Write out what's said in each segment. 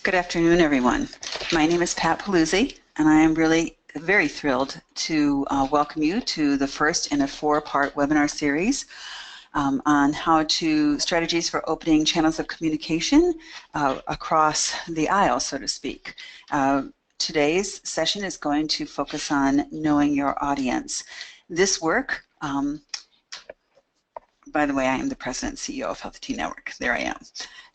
Good afternoon, everyone. My name is Pat Paluzzi, and I am really very thrilled to welcome you to the first in a four-part webinar series on strategies for opening channels of communication across the aisle, so to speak. Today's session is going to focus on knowing your audience. This work, by the way, I am the President and CEO of Healthy Teen Network. There I am.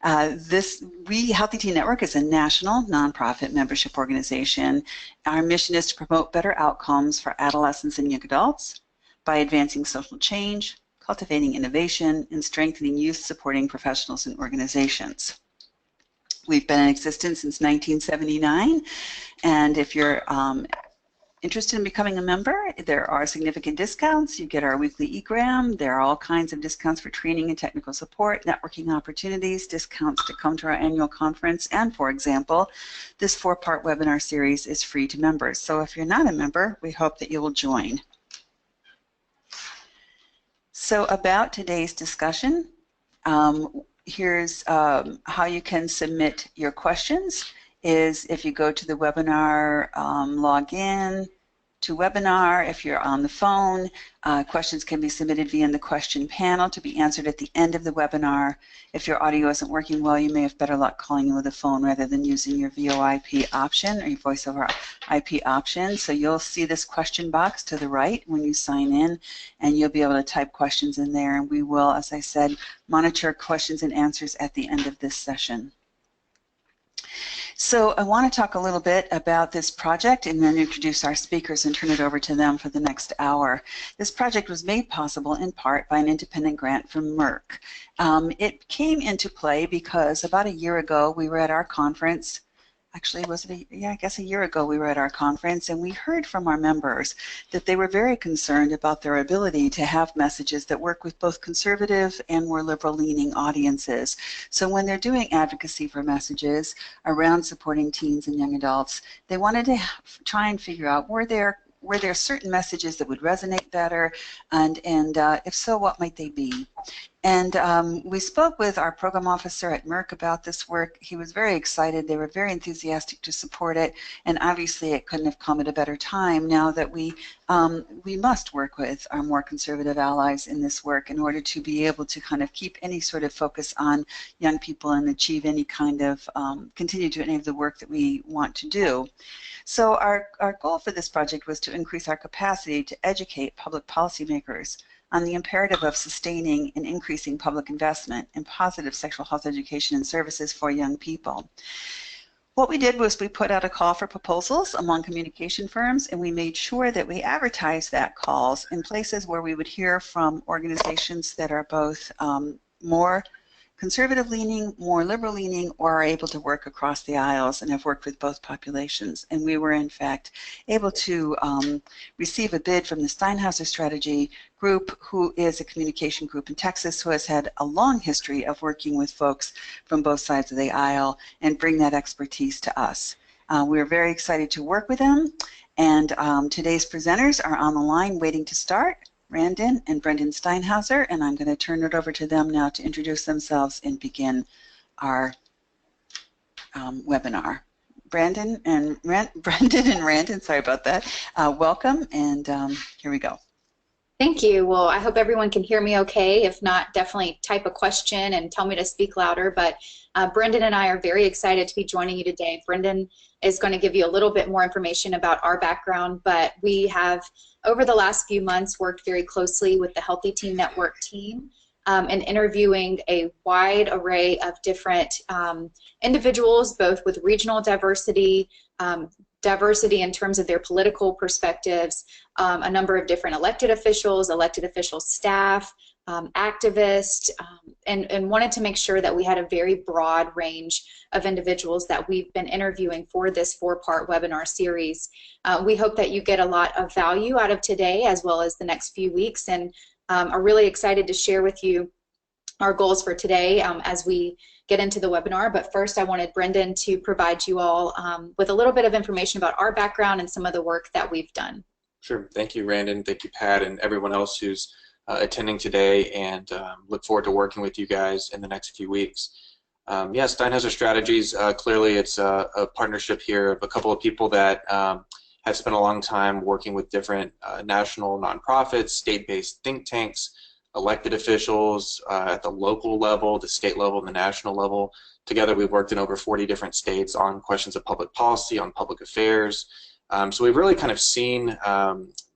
Healthy Teen Network is a national nonprofit membership organization. Our mission is to promote better outcomes for adolescents and young adults by advancing social change, cultivating innovation, and strengthening youth-supporting professionals and organizations. We've been in existence since 1979, and if you're interested in becoming a member, there are significant discounts. You get our weekly egram. There are all kinds of discounts for training and technical support, networking opportunities, discounts to come to our annual conference, and for example, this four-part webinar series is free to members. So if you're not a member, we hope that you will join. So about today's discussion, here's how you can submit your questions. Is if you go to the webinar, log in to webinar. If you're on the phone, questions can be submitted via the question panel to be answered at the end of the webinar. If your audio isn't working well, you may have better luck calling in with a phone rather than using your VoIP option or your voice over IP option. So you'll see this question box to the right when you sign in, and you'll be able to type questions in there. And we will, as I said, monitor questions and answers at the end of this session. So I want to talk a little bit about this project and then introduce our speakers and turn it over to them for the next hour. This project was made possible in part by an independent grant from Merck. It came into play because about a year ago we were at our conference. Actually, I guess a year ago we were at our conference, and we heard from our members that they were very concerned about their ability to have messages that work with both conservative and more liberal-leaning audiences. So when they're doing advocacy for messages around supporting teens and young adults, they wanted to try and figure out were there certain messages that would resonate better, and if so, what might they be? And we spoke with our program officer at Merck about this work. He was very excited. They were very enthusiastic to support it, and obviously it couldn't have come at a better time now that we must work with our more conservative allies in this work in order to be able to kind of keep any sort of focus on young people and achieve any kind of, continue to any of the work that we want to do. So our goal for this project was to increase our capacity to educate public policymakers on the imperative of sustaining and increasing public investment in positive sexual health education and services for young people. What we did was we put out a call for proposals among communication firms, and we made sure that we advertised that calls in places where we would hear from organizations that are both more conservative-leaning, more liberal-leaning, or are able to work across the aisles and have worked with both populations. And we were, in fact, able to receive a bid from the Steinhauser strategy group, who is a communication group in Texas who has had a long history of working with folks from both sides of the aisle and bring that expertise to us. We're very excited to work with them, and today's presenters are on the line waiting to start. Brandon and Brendan Steinhauser, and I'm going to turn it over to them now to introduce themselves and begin our webinar. Brandon and Randon, sorry about that. Welcome, and here we go. Thank you. Well, I hope everyone can hear me okay. If not, definitely type a question and tell me to speak louder. But Brendan and I are very excited to be joining you today. Brendan is going to give you a little bit more information about our background, but we have, over the last few months, worked very closely with the Healthy Teen Network team and interviewing a wide array of different individuals, both with regional diversity, diversity in terms of their political perspectives, a number of different elected officials staff, activists, and wanted to make sure that we had a very broad range of individuals that we've been interviewing for this four-part webinar series. We hope that you get a lot of value out of today as well as the next few weeks, and are really excited to share with you our goals for today as we get into the webinar. But first, I wanted Brendan to provide you all with a little bit of information about our background and some of the work that we've done. Sure. Thank you, Randon. Thank you, Pat, and everyone else who's attending today, and look forward to working with you guys in the next few weeks. Yeah, Steinhauser Strategies, clearly it's a partnership here of a couple of people that have spent a long time working with different national nonprofits, state-based think tanks, elected officials at the local level, the state level, and the national level. Together we've worked in over 40 different states on questions of public policy, on public affairs. So we've really kind of seen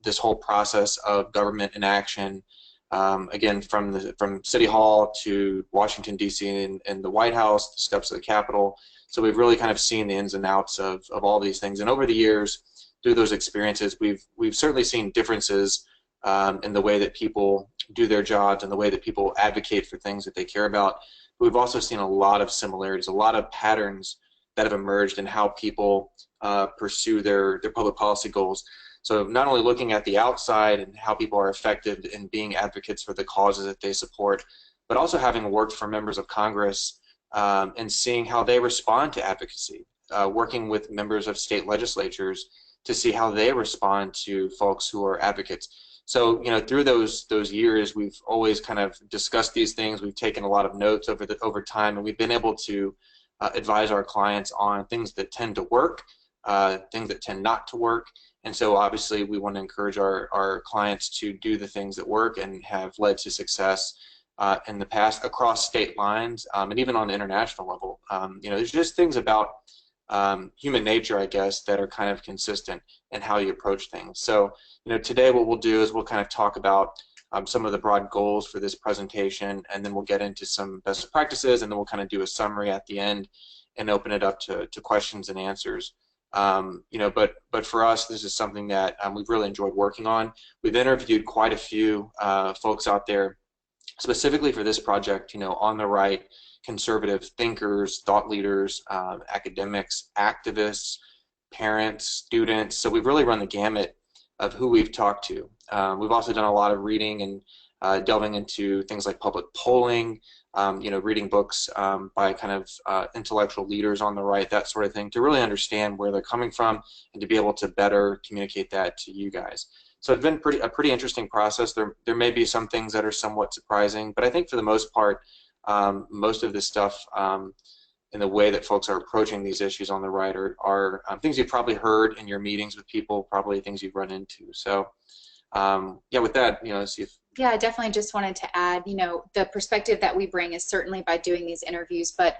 this whole process of government in action, again, from City Hall to Washington, D.C. and the White House, the steps of the Capitol. So we've really kind of seen the ins and outs of all these things. And over the years, through those experiences, we've certainly seen differences in the way that people do their jobs and the way that people advocate for things that they care about. But we've also seen a lot of similarities, a lot of patterns that have emerged in how people pursue their public policy goals. So not only looking at the outside and how people are effective in being advocates for the causes that they support, but also having worked for members of Congress and seeing how they respond to advocacy, working with members of state legislatures to see how they respond to folks who are advocates. So, you know, through those years, we've always kind of discussed these things. We've taken a lot of notes over time, and we've been able to advise our clients on things that tend to work, things that tend not to work. And so obviously we want to encourage our clients to do the things that work and have led to success in the past across state lines and even on the international level. You know, there's just things about human nature, I guess, that are kind of consistent in how you approach things. So, you know, today what we'll do is we'll kind of talk about some of the broad goals for this presentation, and then we'll get into some best practices, and then we'll kind of do a summary at the end and open it up to questions and answers. You know, but for us, this is something that we've really enjoyed working on. We've interviewed quite a few folks out there specifically for this project, you know, on the right, conservative thinkers, thought leaders, academics, activists, parents, students. So we've really run the gamut of who we've talked to. We've also done a lot of reading and delving into things like public polling, you know, reading books by kind of intellectual leaders on the right, that sort of thing, to really understand where they're coming from and to be able to better communicate that to you guys. So it's been a pretty interesting process. There may be some things that are somewhat surprising, but I think for the most part, most of this stuff in the way that folks are approaching these issues on the right are things you've probably heard in your meetings with people, probably things you've run into. So yeah, with that, you know, see if. Yeah, I definitely just wanted to add, you know, the perspective that we bring is certainly by doing these interviews, but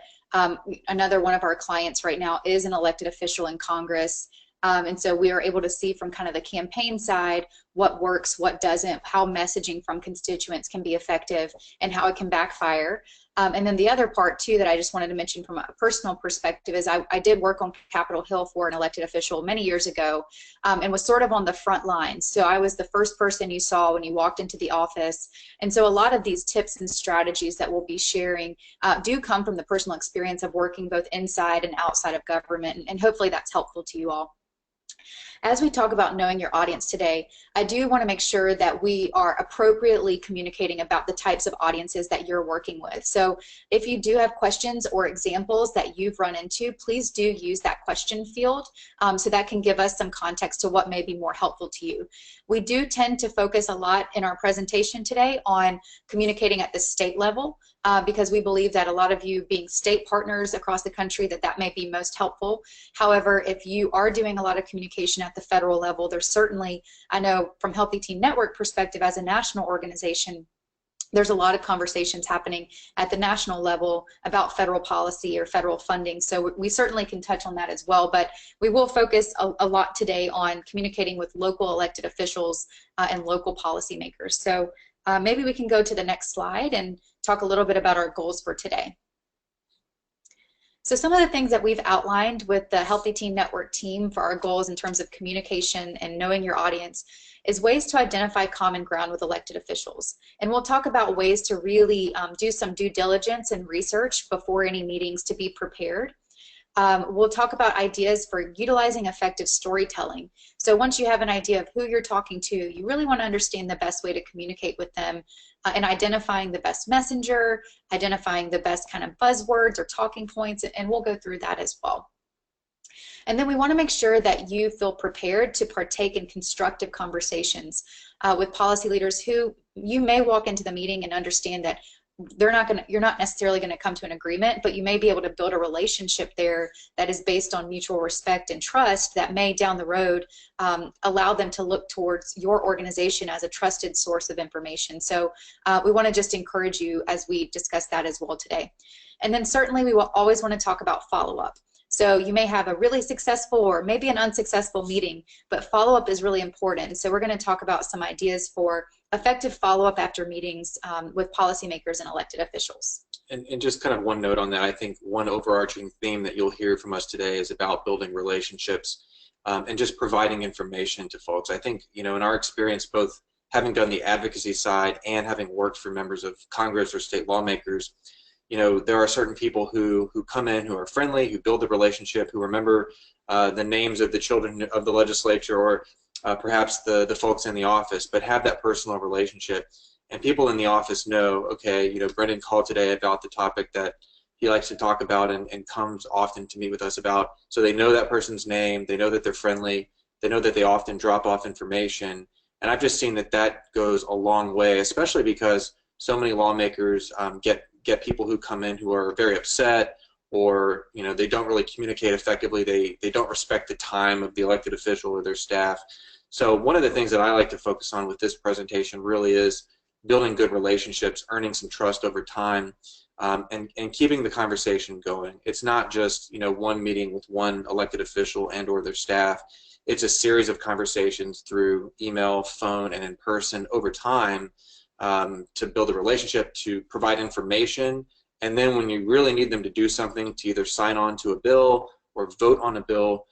another one of our clients right now is an elected official in Congress. And so we are able to see from kind of the campaign side what works, what doesn't, how messaging from constituents can be effective, and how it can backfire. And then the other part, too, that I just wanted to mention from a personal perspective is I did work on Capitol Hill for an elected official many years ago and was sort of on the front lines. So I was the first person you saw when you walked into the office. And so a lot of these tips and strategies that we'll be sharing do come from the personal experience of working both inside and outside of government. And hopefully that's helpful to you all. As we talk about knowing your audience today, I do want to make sure that we are appropriately communicating about the types of audiences that you're working with. So if you do have questions or examples that you've run into, please do use that question field so that can give us some context to what may be more helpful to you. We do tend to focus a lot in our presentation today on communicating at the state level because we believe that a lot of you being state partners across the country that may be most helpful. However, if you are doing a lot of communication at the federal level, there's certainly, I know from Healthy Teen Network perspective as a national organization, there's a lot of conversations happening at the national level about federal policy or federal funding. So we certainly can touch on that as well, but we will focus a lot today on communicating with local elected officials and local policymakers. So maybe we can go to the next slide and talk a little bit about our goals for today. So some of the things that we've outlined with the Healthy Teen Network team for our goals in terms of communication and knowing your audience is ways to identify common ground with elected officials. And we'll talk about ways to really do some due diligence and research before any meetings to be prepared. We'll talk about ideas for utilizing effective storytelling. So once you have an idea of who you're talking to, you really want to understand the best way to communicate with them and identifying the best messenger, identifying the best kind of buzzwords or talking points, and we'll go through that as well. And then we want to make sure that you feel prepared to partake in constructive conversations with policy leaders who you may walk into the meeting and understand that you're not necessarily going to come to an agreement, but you may be able to build a relationship there that is based on mutual respect and trust that may down the road allow them to look towards your organization as a trusted source of information. So we want to just encourage you as we discuss that as well today. And then certainly we will always want to talk about follow-up. So you may have a really successful or maybe an unsuccessful meeting, but follow-up is really important. So we're going to talk about some ideas for effective follow-up after meetings with policymakers and elected officials. And just kind of one note on that, I think one overarching theme that you'll hear from us today is about building relationships and just providing information to folks. I think, you know, in our experience, both having done the advocacy side and having worked for members of Congress or state lawmakers, you know, there are certain people who come in who are friendly, who build the relationship, who remember the names of the children of the legislature or perhaps the folks in the office, but have that personal relationship. And people in the office know, okay, you know, Brendan called today about the topic that he likes to talk about and comes often to meet with us about. So they know that person's name, they know that they're friendly, they know that they often drop off information. And I've just seen that that goes a long way, especially because so many lawmakers get people who come in who are very upset, or you know, they don't really communicate effectively. They don't respect the time of the elected official or their staff. So one of the things that I like to focus on with this presentation really is building good relationships, earning some trust over time, and keeping the conversation going. It's not just, you know, one meeting with one elected official and or their staff. It's a series of conversations through email, phone, and in person over time to build a relationship, to provide information, and then when you really need them to do something, to either sign on to a bill or vote on a bill,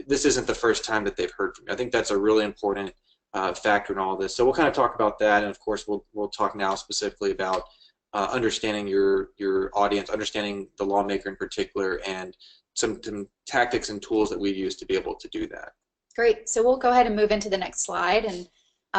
this isn't the first time that they've heard from you. I think that's a really important factor in all of this. So we'll kind of talk about that, and of course we'll talk now specifically about understanding your audience, understanding the lawmaker in particular, and some tactics and tools that we use to be able to do that. Great. So we'll go ahead and move into the next slide, and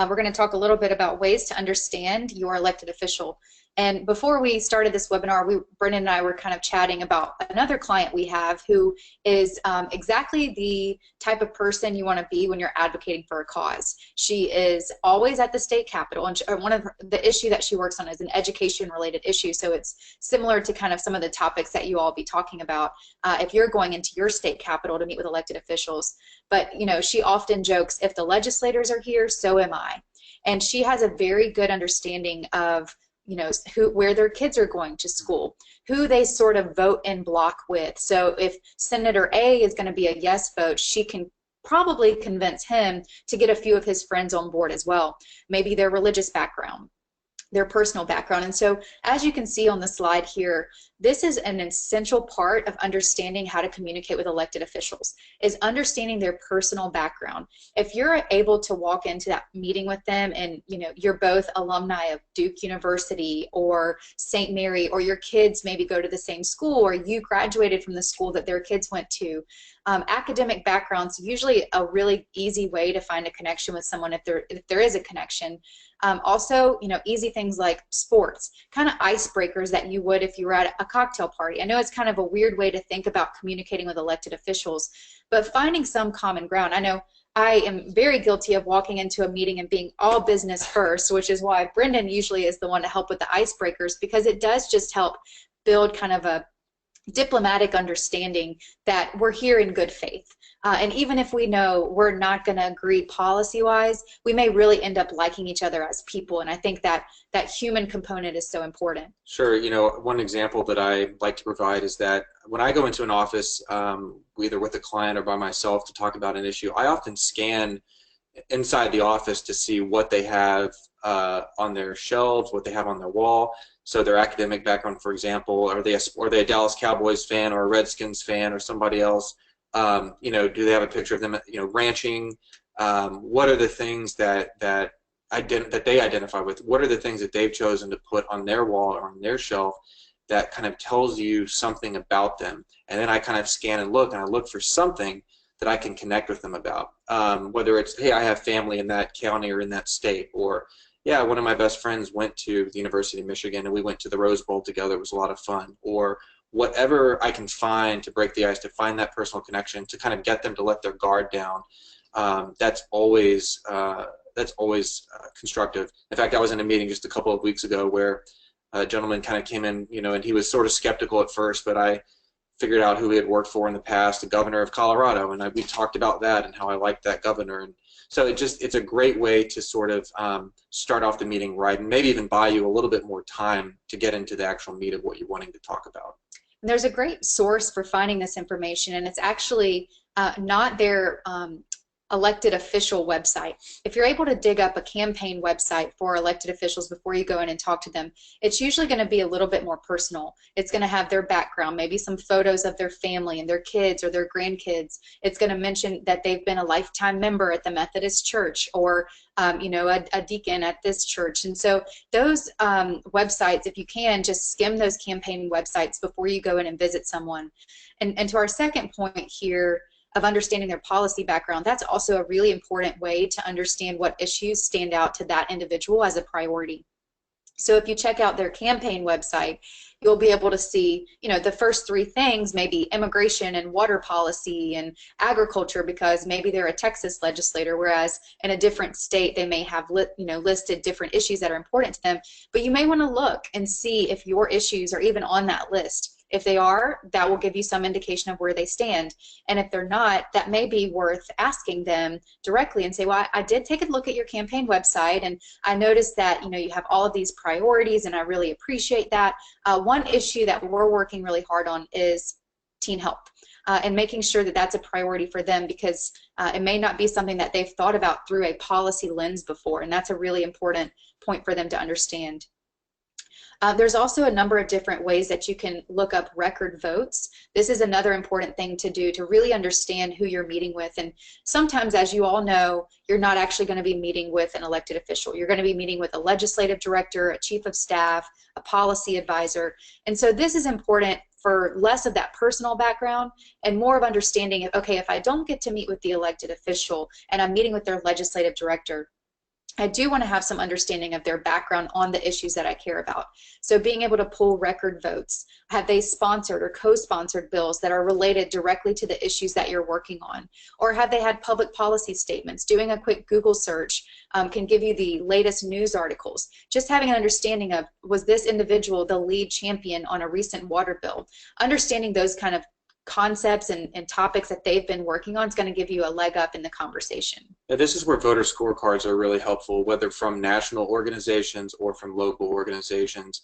we're going to talk a little bit about ways to understand your elected official. And before we started this webinar, Brendan and I were kind of chatting about another client we have who is exactly the type of person you want to be when you're advocating for a cause. She is always at the state capitol, and one of the issue that she works on is an education-related issue. So it's similar to kind of some of the topics that you all be talking about if you're going into your state capitol to meet with elected officials. But you know, she often jokes, if the legislators are here, so am I. And she has a very good understanding of, you know, where their kids are going to school, who they sort of vote in block with. So if Senator A is going to be a yes vote, she can probably convince him to get a few of his friends on board as well, maybe their religious background, their personal background. And so as you can see on the slide here, this is an essential part of understanding how to communicate with elected officials, is understanding their personal background. If you're able to walk into that meeting with them and, you know, you're both alumni of Duke University or St. Mary, or your kids maybe go to the same school, or you graduated from the school that their kids went to, academic background's usually a really easy way to find a connection with someone if there is a connection. Also, you know, easy things like sports, kind of icebreakers that you would if you were at a cocktail party. I know it's kind of a weird way to think about communicating with elected officials, but finding some common ground. I know I am very guilty of walking into a meeting and being all business first, which is why Brendan usually is the one to help with the icebreakers, because it does just help build kind of a diplomatic understanding that we're here in good faith. And even if we know we're not going to agree policy-wise, we may really end up liking each other as people. And I think that that human component is so important. Sure. You know, one example that I like to provide is that when I go into an office, either with a client or by myself to talk about an issue, I often scan inside the office to see what they have on their shelves, what they have on their wall. So their academic background, for example, are they a Dallas Cowboys fan or a Redskins fan or somebody else? You know, do they have a picture of them, you know, ranching? What are the things that they identify with? What are the things that they've chosen to put on their wall or on their shelf that kind of tells you something about them? And then I kind of scan and I look for something that I can connect with them about. Whether it's, hey, I have family in that county or in that state, or yeah, one of my best friends went to the University of Michigan and we went to the Rose Bowl together. It was a lot of fun. Or whatever I can find to break the ice, to find that personal connection, to kind of get them to let their guard down. That's always constructive. In fact, I was in a meeting just a couple of weeks ago where a gentleman kind of came in, and he was sort of skeptical at first, but I figured out who he had worked for in the past, the governor of Colorado, and we talked about that and how I liked that governor. And so it's a great way to sort of start off the meeting right, and maybe even buy you a little bit more time to get into the actual meat of what you're wanting to talk about. There's a great source for finding this information, and it's actually not their elected official website. If you're able to dig up a campaign website for elected officials before you go in and talk to them, it's usually going to be a little bit more personal. It's going to have their background, maybe some photos of their family and their kids or their grandkids. It's going to mention that they've been a lifetime member at the Methodist Church, or a deacon at this church. And so those websites, if you can, just skim those campaign websites before you go in and visit someone. And to our second point here, of understanding their policy background, that's also a really important way to understand what issues stand out to that individual as a priority. So if you check out their campaign website, you'll be able to see, the first three things, maybe immigration and water policy and agriculture, because maybe they're a Texas legislator, whereas in a different state they may have listed different issues that are important to them. But you may want to look and see if your issues are even on that list. If they are, that will give you some indication of where they stand. And if they're not, that may be worth asking them directly and say, well, I did take a look at your campaign website, and I noticed that you have all of these priorities, and I really appreciate that. One issue that we're working really hard on is teen help, and making sure that that's a priority for them, because it may not be something that they've thought about through a policy lens before, and that's a really important point for them to understand. There's also a number of different ways that you can look up record votes. This is another important thing to do to really understand who you're meeting with. And sometimes, as you all know, you're not actually going to be meeting with an elected official. You're going to be meeting with a legislative director, a chief of staff, a policy advisor. And so this is important for less of that personal background and more of understanding of, okay, if I don't get to meet with the elected official and I'm meeting with their legislative director, I do want to have some understanding of their background on the issues that I care about. So being able to pull record votes, have they sponsored or co-sponsored bills that are related directly to the issues that you're working on? Or have they had public policy statements? Doing a quick Google search can give you the latest news articles. Just having an understanding of, was this individual the lead champion on a recent water bill? Understanding those kind of concepts and topics that they've been working on is going to give you a leg up in the conversation. Yeah, this is where voter scorecards are really helpful, whether from national organizations or from local organizations.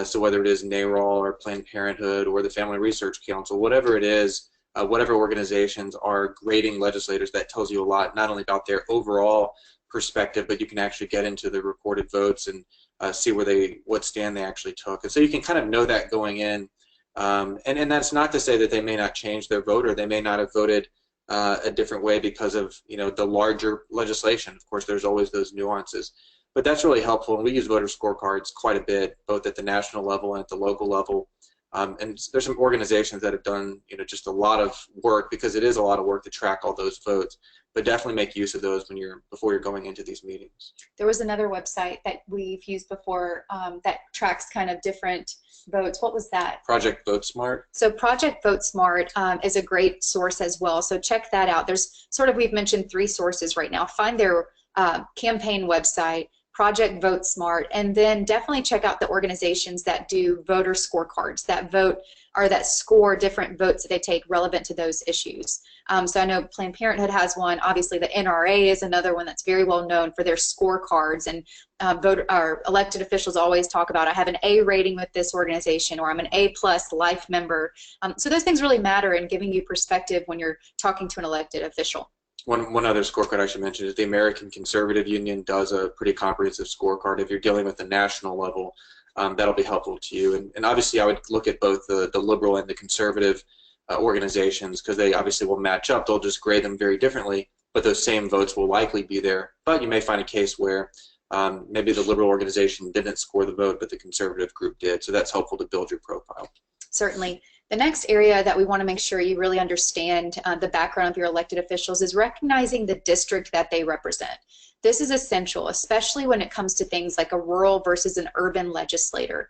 So whether it is NARAL or Planned Parenthood or the Family Research Council, whatever it is, whatever organizations are grading legislators, that tells you a lot, not only about their overall perspective, but you can actually get into the recorded votes and see what stand they actually took. And so you can kind of know that going in. And that's not to say that they may not change their vote, or they may not have voted a different way because of the larger legislation. Of course, there's always those nuances, but that's really helpful. And we use voter scorecards quite a bit, both at the national level and at the local level. And there's some organizations that have done just a lot of work, because it is a lot of work to track all those votes. But definitely make use of those before you're going into these meetings. There was another website that we've used before that tracks kind of different votes. What was that? Project Vote Smart. So Project Vote Smart is a great source as well. So check that out. There's we've mentioned 3 sources right now. Find their campaign website, Project Vote Smart, and then definitely check out the organizations that do voter scorecards, that score different votes that they take relevant to those issues. So I know Planned Parenthood has one. Obviously, the NRA is another one that's very well known for their scorecards, and elected officials always talk about, I have an A rating with this organization, or I'm an A+ life member. So those things really matter in giving you perspective when you're talking to an elected official. One other scorecard I should mention is the American Conservative Union does a pretty comprehensive scorecard. If you're dealing with the national level, that'll be helpful to you. And obviously I would look at both the liberal and the conservative organizations, because they obviously will match up. They'll just grade them very differently, but those same votes will likely be there. But you may find a case where maybe the liberal organization didn't score the vote, but the conservative group did. So that's helpful to build your profile. Certainly. The next area that we want to make sure you really understand the background of your elected officials is recognizing the district that they represent. This is essential, especially when it comes to things like a rural versus an urban legislator.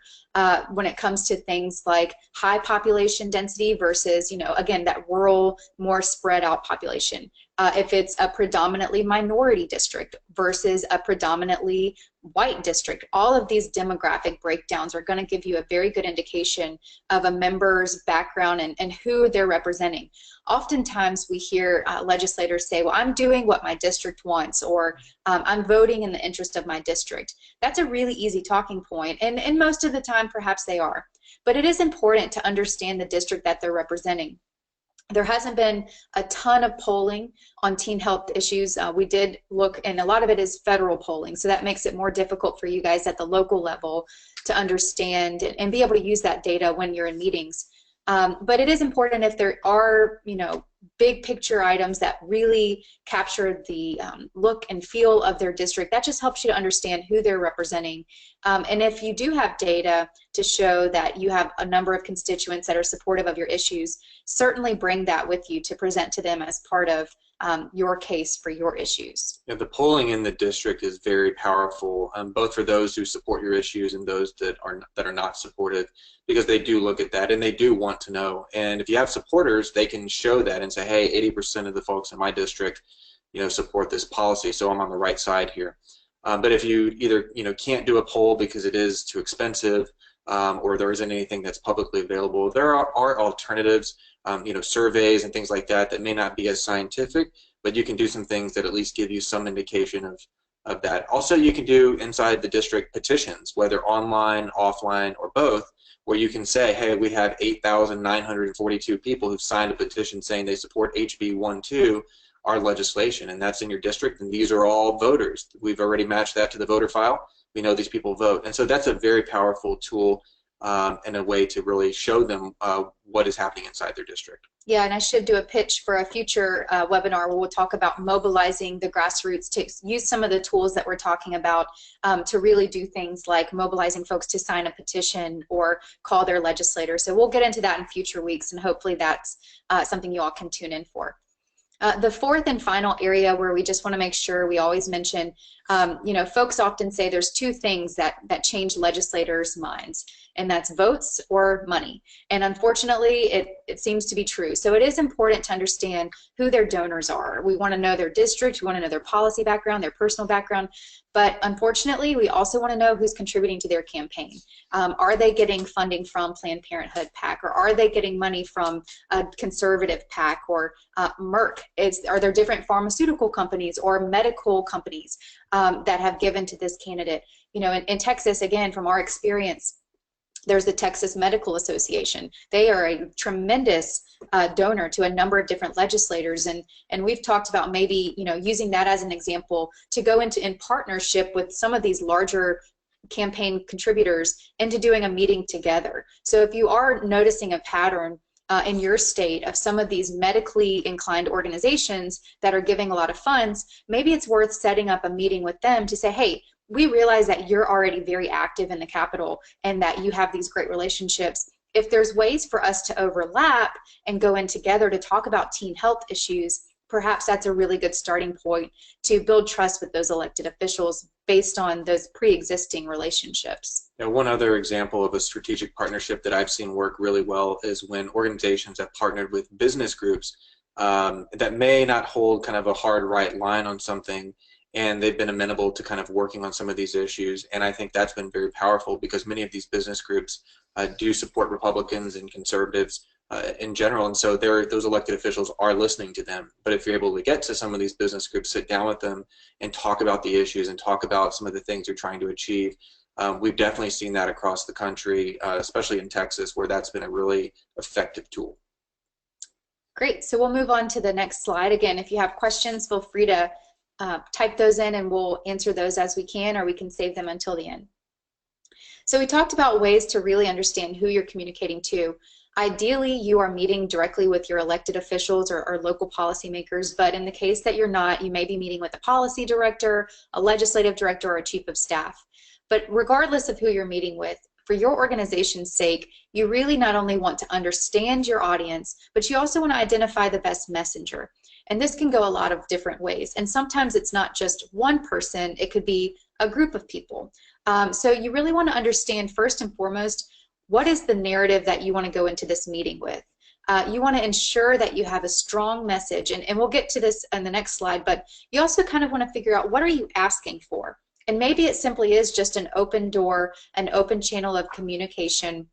When it comes to things like high population density versus, again, that rural, more spread out population. if it's a predominantly minority district versus a predominantly white district. All of these demographic breakdowns are going to give you a very good indication of a member's background and who they're representing. Oftentimes we hear legislators say, well, I'm doing what my district wants, or I'm voting in the interest of my district. That's a really easy talking point, and most of the time perhaps they are. But it is important to understand the district that they're representing. There hasn't been a ton of polling on teen health issues. We did look, and a lot of it is federal polling, so that makes it more difficult for you guys at the local level to understand and be able to use that data when you're in meetings. But it is important if there are, big picture items that really capture the look and feel of their district. That just helps you to understand who they're representing. And if you do have data to show that you have a number of constituents that are supportive of your issues, certainly bring that with you to present to them as part of your case for your issues. Yeah, the polling in the district is very powerful, both for those who support your issues and those that are not supportive, because they do look at that and they do want to know. And if you have supporters, they can show that and say, hey, 80% of the folks in my district, support this policy, so I'm on the right side here. But if you either can't do a poll because it is too expensive, or there isn't anything that's publicly available, there are alternatives. Surveys and things like that may not be as scientific, but you can do some things that at least give you some indication of that. Also, you can do inside the district petitions, whether online, offline, or both, where you can say, hey, we have 8,942 people who've signed a petition saying they support HB 12, our legislation, and that's in your district, and these are all voters. We've already matched that to the voter file. We know these people vote, and so that's a very powerful tool and a way to really show them what is happening inside their district. Yeah, and I should do a pitch for a future webinar where we'll talk about mobilizing the grassroots to use some of the tools that we're talking about to really do things like mobilizing folks to sign a petition or call their legislator. So we'll get into that in future weeks, and hopefully that's something you all can tune in for. The fourth and final area where we just want to make sure we always mention, folks often say there's two things that change legislators' minds, and that's votes or money. And unfortunately, it seems to be true. So it is important to understand who their donors are. We want to know their district, we want to know their policy background, their personal background, but unfortunately, we also want to know who's contributing to their campaign. Are they getting funding from Planned Parenthood PAC, or are they getting money from a conservative PAC or Merck? Are there different pharmaceutical companies or medical companies that have given to this candidate? In Texas, again, from our experience, there's the Texas Medical Association. They are a tremendous donor to a number of different legislators, and we've talked about maybe using that as an example to go into in partnership with some of these larger campaign contributors into doing a meeting together. So if you are noticing a pattern in your state of some of these medically inclined organizations that are giving a lot of funds, maybe it's worth setting up a meeting with them to say, hey, we realize that you're already very active in the Capitol and that you have these great relationships. If there's ways for us to overlap and go in together to talk about teen health issues, perhaps that's a really good starting point to build trust with those elected officials based on those pre-existing relationships. Now, one other example of a strategic partnership that I've seen work really well is when organizations have partnered with business groups that may not hold kind of a hard right line on something, and they've been amenable to kind of working on some of these issues. And I think that's been very powerful because many of these business groups do support Republicans and conservatives in general, and so those elected officials are listening to them. But if you're able to get to some of these business groups, sit down with them and talk about the issues and talk about some of the things they're trying to achieve, we've definitely seen that across the country, especially in Texas, where that's been a really effective tool. Great, so we'll move on to the next slide. Again, if you have questions, feel free to type those in and we'll answer those as we can, or we can save them until the end. So we talked about ways to really understand who you're communicating to. Ideally, you are meeting directly with your elected officials or local policymakers, but in the case that you're not, you may be meeting with a policy director, a legislative director, or a chief of staff. But regardless of who you're meeting with, for your organization's sake, you really not only want to understand your audience, but you also want to identify the best messenger. And this can go a lot of different ways. And sometimes it's not just one person, it could be a group of people. So you really want to understand first and foremost, what is the narrative that you want to go into this meeting with? You want to ensure that you have a strong message, and we'll get to this in the next slide, but you also kind of want to figure out, what are you asking for? And maybe it simply is just an open door, an open channel of communication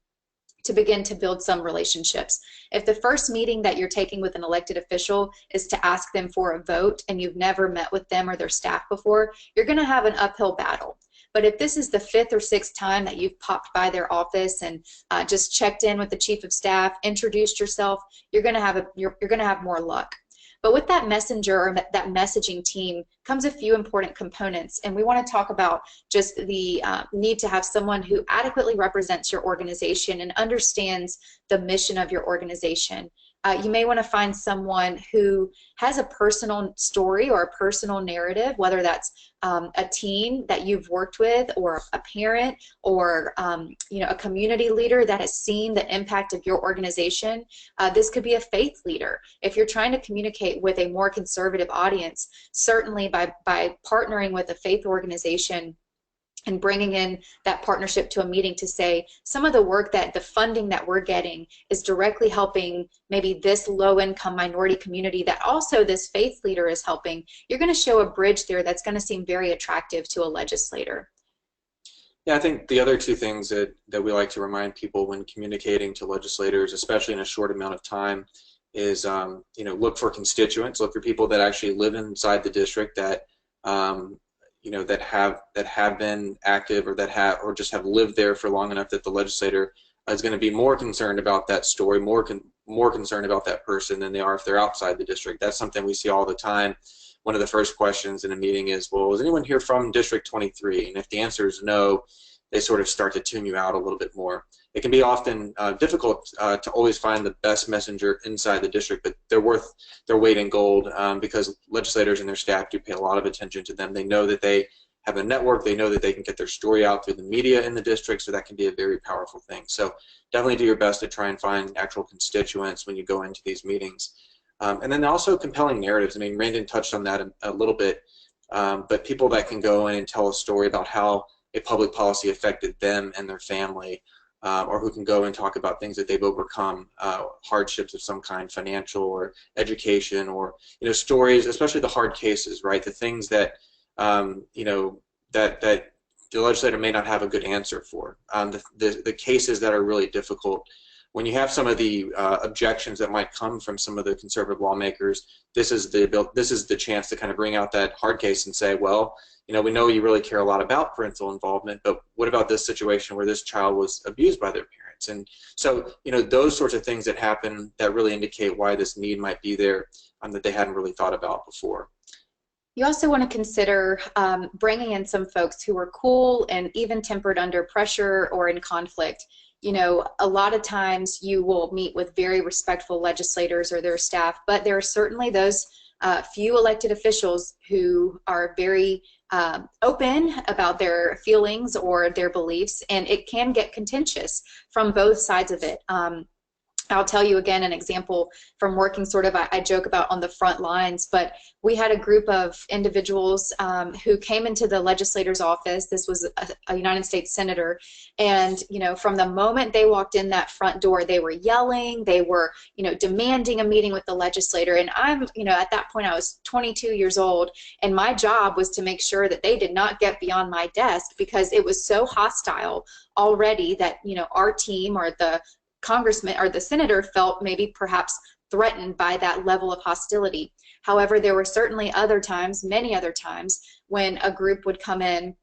to begin to build some relationships. If the first meeting that you're taking with an elected official is to ask them for a vote and you've never met with them or their staff before, you're going to have an uphill battle. But if this is the 5th or 6th time that you've popped by their office and just checked in with the chief of staff, introduced yourself, you're going to have more luck. But with that messenger or that messaging team comes a few important components, and we want to talk about just the need to have someone who adequately represents your organization and understands the mission of your organization. You may want to find someone who has a personal story or a personal narrative, whether that's a teen that you've worked with, or a parent, or a community leader that has seen the impact of your organization. This could be a faith leader. If you're trying to communicate with a more conservative audience, certainly by partnering with a faith organization and bringing in that partnership to a meeting to say, some of the work, that the funding that we're getting is directly helping maybe this low-income minority community that also this faith leader is helping, you're going to show a bridge there that's going to seem very attractive to a legislator. Yeah, I think the other two things that we like to remind people when communicating to legislators, especially in a short amount of time, is look for constituents, look for people that actually live inside the district, that that have been active, or just have lived there for long enough that the legislator is going to be more concerned about that story, more concerned about that person than they are if they're outside the district. That's something we see all the time. One of the first questions in a meeting is, well, is anyone here from District 23? And if the answer is no, they sort of start to tune you out a little bit more. It can be often difficult to always find the best messenger inside the district, but they're worth their weight in gold, because legislators and their staff do pay a lot of attention to them. They know that they have a network. They know that they can get their story out through the media in the district, so that can be a very powerful thing. So definitely do your best to try and find actual constituents when you go into these meetings. And then also compelling narratives. I mean, Brandon touched on that a little bit, but people that can go in and tell a story about how a public policy affected them and their family, or who can go and talk about things that they've overcome, hardships of some kind, financial or education, or stories, especially the hard cases, right? The things that that the legislator may not have a good answer for. The cases that are really difficult. When you have some of the objections that might come from some of the conservative lawmakers, this is the chance to kind of bring out that hard case and say, well, we know you really care a lot about parental involvement, but what about this situation where this child was abused by their parents? And so, those sorts of things that happen that really indicate why this need might be there, that they hadn't really thought about before. You also want to consider bringing in some folks who are cool and even-tempered under pressure or in conflict. A lot of times you will meet with very respectful legislators or their staff, but there are certainly those few elected officials who are very open about their feelings or their beliefs, and it can get contentious from both sides of it. I'll tell you again an example from working sort of, I joke about on the front lines, but we had a group of individuals who came into the legislator's office. This was a United States senator, and from the moment they walked in that front door, they were yelling, they were demanding a meeting with the legislator. And I'm at that point I was 22 years old, and my job was to make sure that they did not get beyond my desk, because it was so hostile already that our team or the congressman or the senator felt maybe perhaps threatened by that level of hostility. However, there were certainly other times, many other times, when a group would come in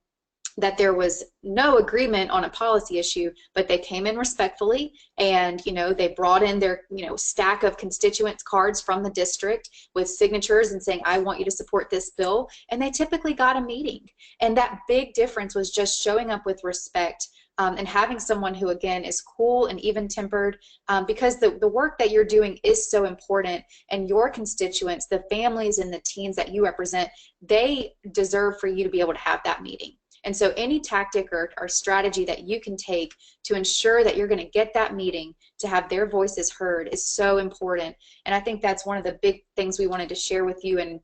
that there was no agreement on a policy issue, but they came in respectfully, and they brought in their stack of constituents cards from the district with signatures and saying, I want you to support this bill, and they typically got a meeting. And that big difference was just showing up with respect, and having someone who, again, is cool and even-tempered, because the work that you're doing is so important, and your constituents, the families and the teens that you represent, they deserve for you to be able to have that meeting. And so any tactic or strategy that you can take to ensure that you're going to get that meeting, to have their voices heard, is so important. And I think that's one of the big things we wanted to share with you. And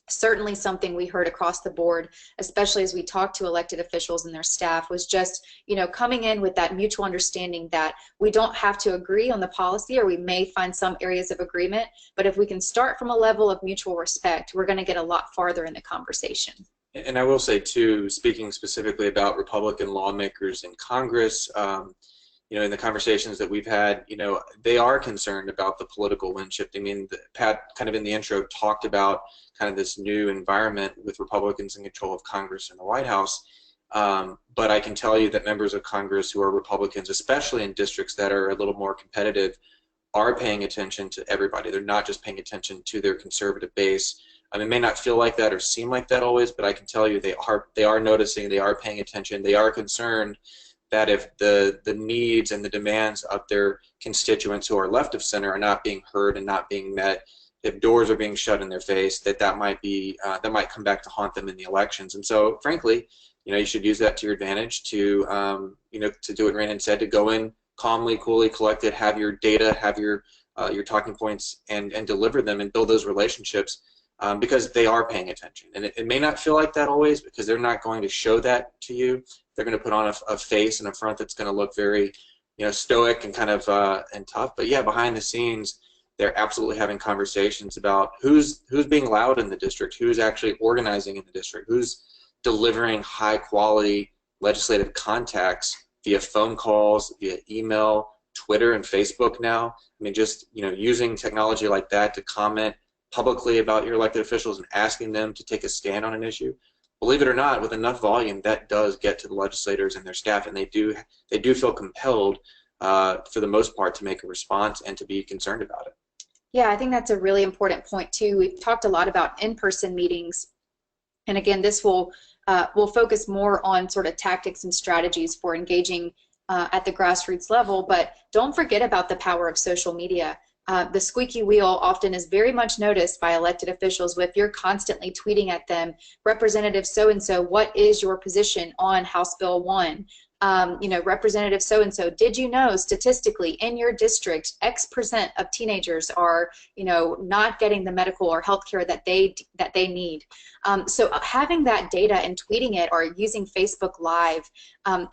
Certainly something we heard across the board, especially as we talked to elected officials and their staff, was just, coming in with that mutual understanding that we don't have to agree on the policy, or we may find some areas of agreement, but if we can start from a level of mutual respect, we're going to get a lot farther in the conversation. And I will say too, speaking specifically about Republican lawmakers in Congress, in the conversations that we've had, they are concerned about the political wind shifting. I mean, Pat kind of in the intro talked about kind of this new environment with Republicans in control of Congress and the White House. But I can tell you that members of Congress who are Republicans, especially in districts that are a little more competitive, are paying attention to everybody. They're not just paying attention to their conservative base. I mean, it may not feel like that or seem like that always, but I can tell you they are noticing, they are paying attention, they are concerned that if the needs and the demands of their constituents who are left of center are not being heard and not being met, if doors are being shut in their face, that might come back to haunt them in the elections. And so, frankly, you should use that to your advantage to to do what Brandon said, to go in calmly, coolly, collected, have your data, have your talking points, and deliver them and build those relationships. Because they are paying attention. And it may not feel like that always, because they're not going to show that to you. They're going to put on a face and a front that's going to look very, stoic and kind of and tough. But yeah, behind the scenes, they're absolutely having conversations about who's being loud in the district, who's actually organizing in the district, who's delivering high quality legislative contacts via phone calls, via email, Twitter and Facebook now. I mean, just using technology like that to comment publicly about your elected officials and asking them to take a stand on an issue. Believe it or not, with enough volume, that does get to the legislators and their staff, and they do feel compelled, for the most part, to make a response and to be concerned about it. Yeah, I think that's a really important point too. We've talked a lot about in-person meetings, and again, this will focus more on sort of tactics and strategies for engaging at the grassroots level. But don't forget about the power of social media. The squeaky wheel often is very much noticed by elected officials. If you're constantly tweeting at them, Representative so-and-so, what is your position on House Bill 1? Representative so-and-so, did you know statistically in your district X% of teenagers are, not getting the medical or health care that they need? So having that data and tweeting it or using Facebook Live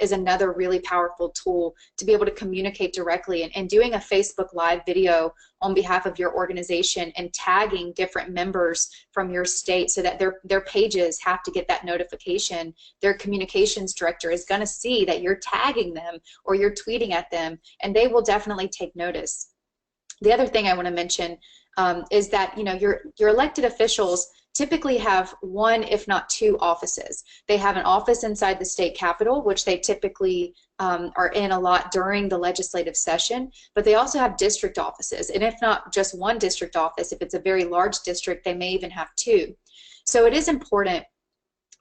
is another really powerful tool to be able to communicate directly, and doing a Facebook Live video on behalf of your organization and tagging different members from your state so that their pages have to get that notification. Their communications director is going to see that you're tagging them or you're tweeting at them, and they will definitely take notice. The other thing I want to mention is that your elected officials typically have one, if not two, offices. They have an office inside the state capitol, which they typically are in a lot during the legislative session, but they also have district offices. And if not just one district office, if it's a very large district, they may even have two. So it is important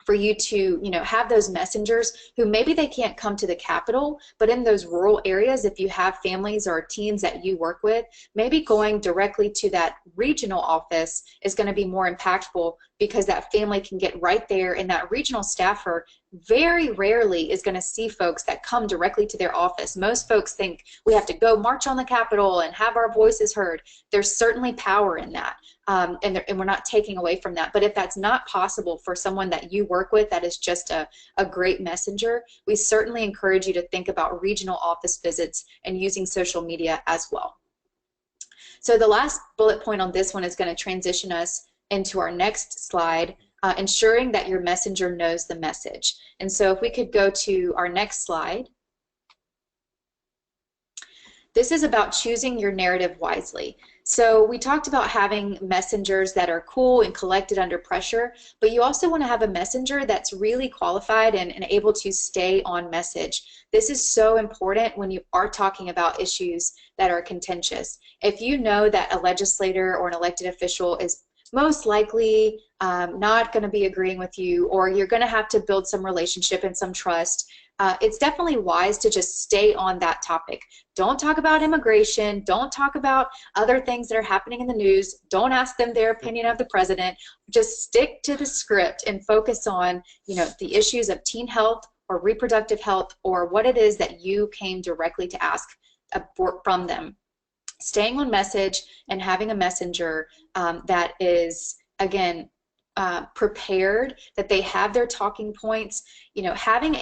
for you to have those messengers who maybe they can't come to the Capitol, but in those rural areas, if you have families or teams that you work with, maybe going directly to that regional office is going to be more impactful, because that family can get right there, and that regional staffer very rarely is going to see folks that come directly to their office. Most folks think we have to go march on the Capitol and have our voices heard. There's certainly power in that, and we're not taking away from that. But if that's not possible for someone that you work with that is just a great messenger, we certainly encourage you to think about regional office visits and using social media as well. So the last bullet point on this one is going to transition us into our next slide, ensuring that your messenger knows the message. And so if we could go to our next slide. This is about choosing your narrative wisely. So we talked about having messengers that are cool and collected under pressure, but you also want to have a messenger that's really qualified and able to stay on message. This is so important when you are talking about issues that are contentious. If you know that a legislator or an elected official is most likely not going to be agreeing with you, or you're going to have to build some relationship and some trust, it's definitely wise to just stay on that topic. Don't talk about immigration. Don't talk about other things that are happening in the news. Don't ask them their opinion of the president. Just stick to the script and focus on, the issues of teen health or reproductive health, or what it is that you came directly to ask from them. Staying on message and having a messenger that is, again, prepared, that they have their talking points, you know, having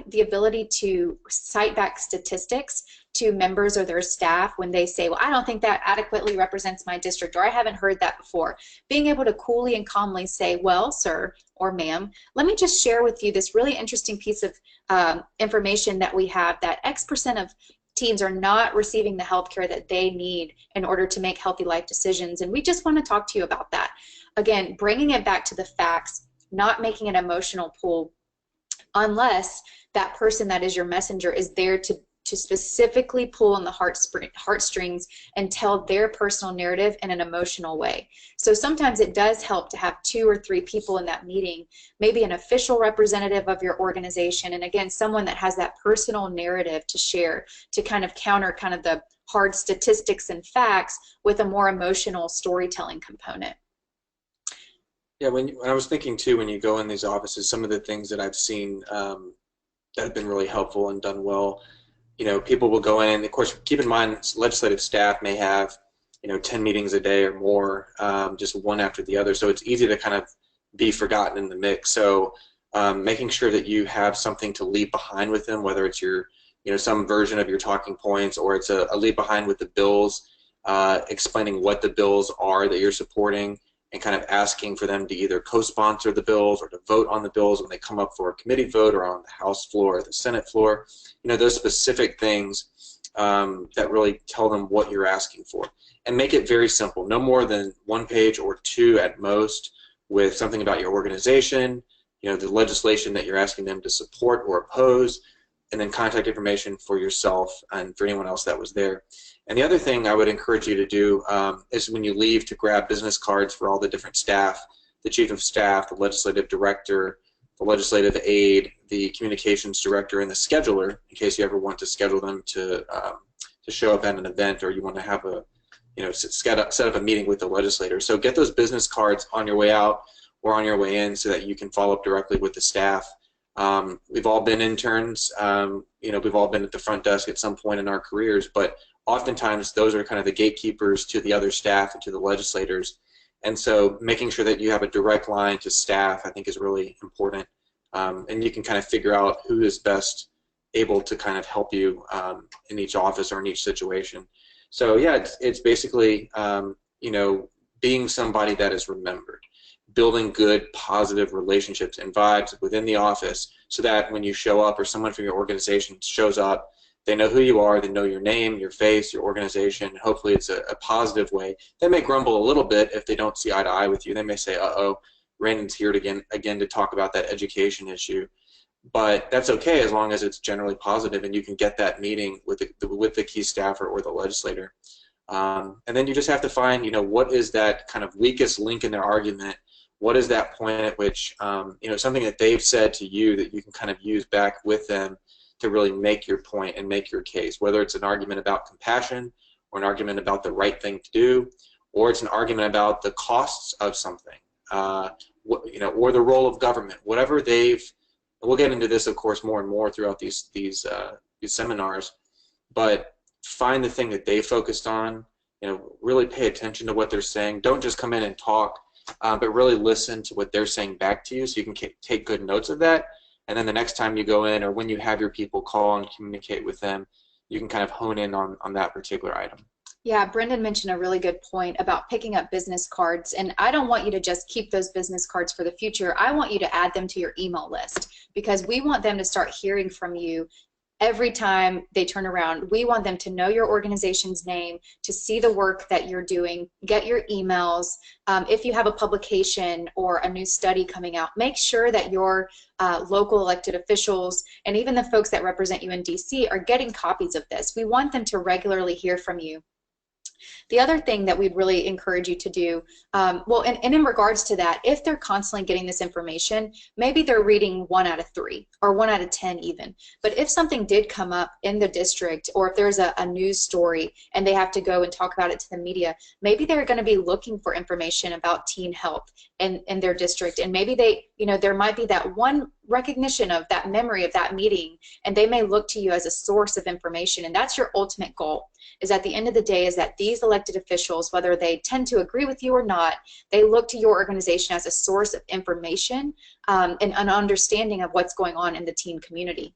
the ability to cite back statistics to members or their staff when they say, well, I don't think that adequately represents my district, or I haven't heard that before. Being able to coolly and calmly say, well, sir or ma'am, let me just share with you this really interesting piece of information that we have, that X% of teens are not receiving the health care that they need in order to make healthy life decisions, and we just want to talk to you about that. Again, bringing it back to the facts, not making an emotional pull, unless that person that is your messenger is there to specifically pull on the heartstrings and tell their personal narrative in an emotional way. So sometimes it does help to have 2 or 3 people in that meeting, maybe an official representative of your organization, and again, someone that has that personal narrative to share to kind of counter kind of the hard statistics and facts with a more emotional storytelling component. Yeah, when I was thinking too, when you go in these offices, some of the things that I've seen that have been really helpful and done well, you know, people will go in, and of course, keep in mind, legislative staff may have, you know, 10 meetings a day or more, just one after the other, so it's easy to kind of be forgotten in the mix. So making sure that you have something to leave behind with them, whether it's your, you know, some version of your talking points, or it's a leave behind with the bills, explaining what the bills are that you're supporting, and kind of asking for them to either co-sponsor the bills or to vote on the bills when they come up for a committee vote or on the House floor or the Senate floor. You know, those specific things that really tell them what you're asking for. And make it very simple, no more than 1 page or 2 at most, with something about your organization, you know, the legislation that you're asking them to support or oppose, and then contact information for yourself and for anyone else that was there. And the other thing I would encourage you to do is when you leave, to grab business cards for all the different staff, the chief of staff, the legislative director, the legislative aide, the communications director, and the scheduler, in case you ever want to schedule them to show up at an event, or you want to have a, you know, set up a meeting with the legislator. So get those business cards on your way out or on your way in, so that you can follow up directly with the staff. We've all been interns, you know, we've all been at the front desk at some point in our careers, but oftentimes those are kind of the gatekeepers to the other staff and to the legislators. And so making sure that you have a direct line to staff, I think, is really important. And you can kind of figure out who is best able to kind of help you in each office or in each situation. So yeah, it's basically, you know, being somebody that is remembered, building good, positive relationships and vibes within the office, so that when you show up or someone from your organization shows up, they know who you are, they know your name, your face, your organization, and hopefully it's a positive way. They may grumble a little bit if they don't see eye to eye with you. They may say, uh-oh, Brandon's here again to talk about that education issue. But that's okay, as long as it's generally positive and you can get that meeting with the key staffer or the legislator. And then you just have to find, you know, what is that kind of weakest link in their argument. What is that point at which, you know, something that they've said to you that you can kind of use back with them to really make your point and make your case, whether it's an argument about compassion or an argument about the right thing to do, or it's an argument about the costs of something, you know, or the role of government, whatever they've, we'll get into this, of course, more and more throughout these seminars, but find the thing that they focused on, you know, really pay attention to what they're saying. Don't just come in and talk, but really listen to what they're saying back to you, so you can take good notes of that. And then the next time you go in, or when you have your people call and communicate with them, you can kind of hone in on that particular item. Yeah, Brendan mentioned a really good point about picking up business cards, and I don't want you to just keep those business cards for the future. I want you to add them to your email list, because we want them to start hearing from you every time they turn around. We want them to know your organization's name, to see the work that you're doing, get your emails. If you have a publication or a new study coming out, make sure that your local elected officials and even the folks that represent you in DC are getting copies of this. We want them to regularly hear from you. The other thing that we'd really encourage you to do, well, and in regards to that, if they're constantly getting this information, maybe they're reading 1 out of 3 or 1 out of 10 even. But if something did come up in the district, or if there's a news story and they have to go and talk about it to the media, maybe they're going to be looking for information about teen health. in their district, and maybe they, there might be that one recognition of that memory of that meeting, and they may look to you as a source of information. And that's your ultimate goal, is at the end of the day, is that these elected officials, whether they tend to agree with you or not, they look to your organization as a source of information and an understanding of what's going on in the teen community.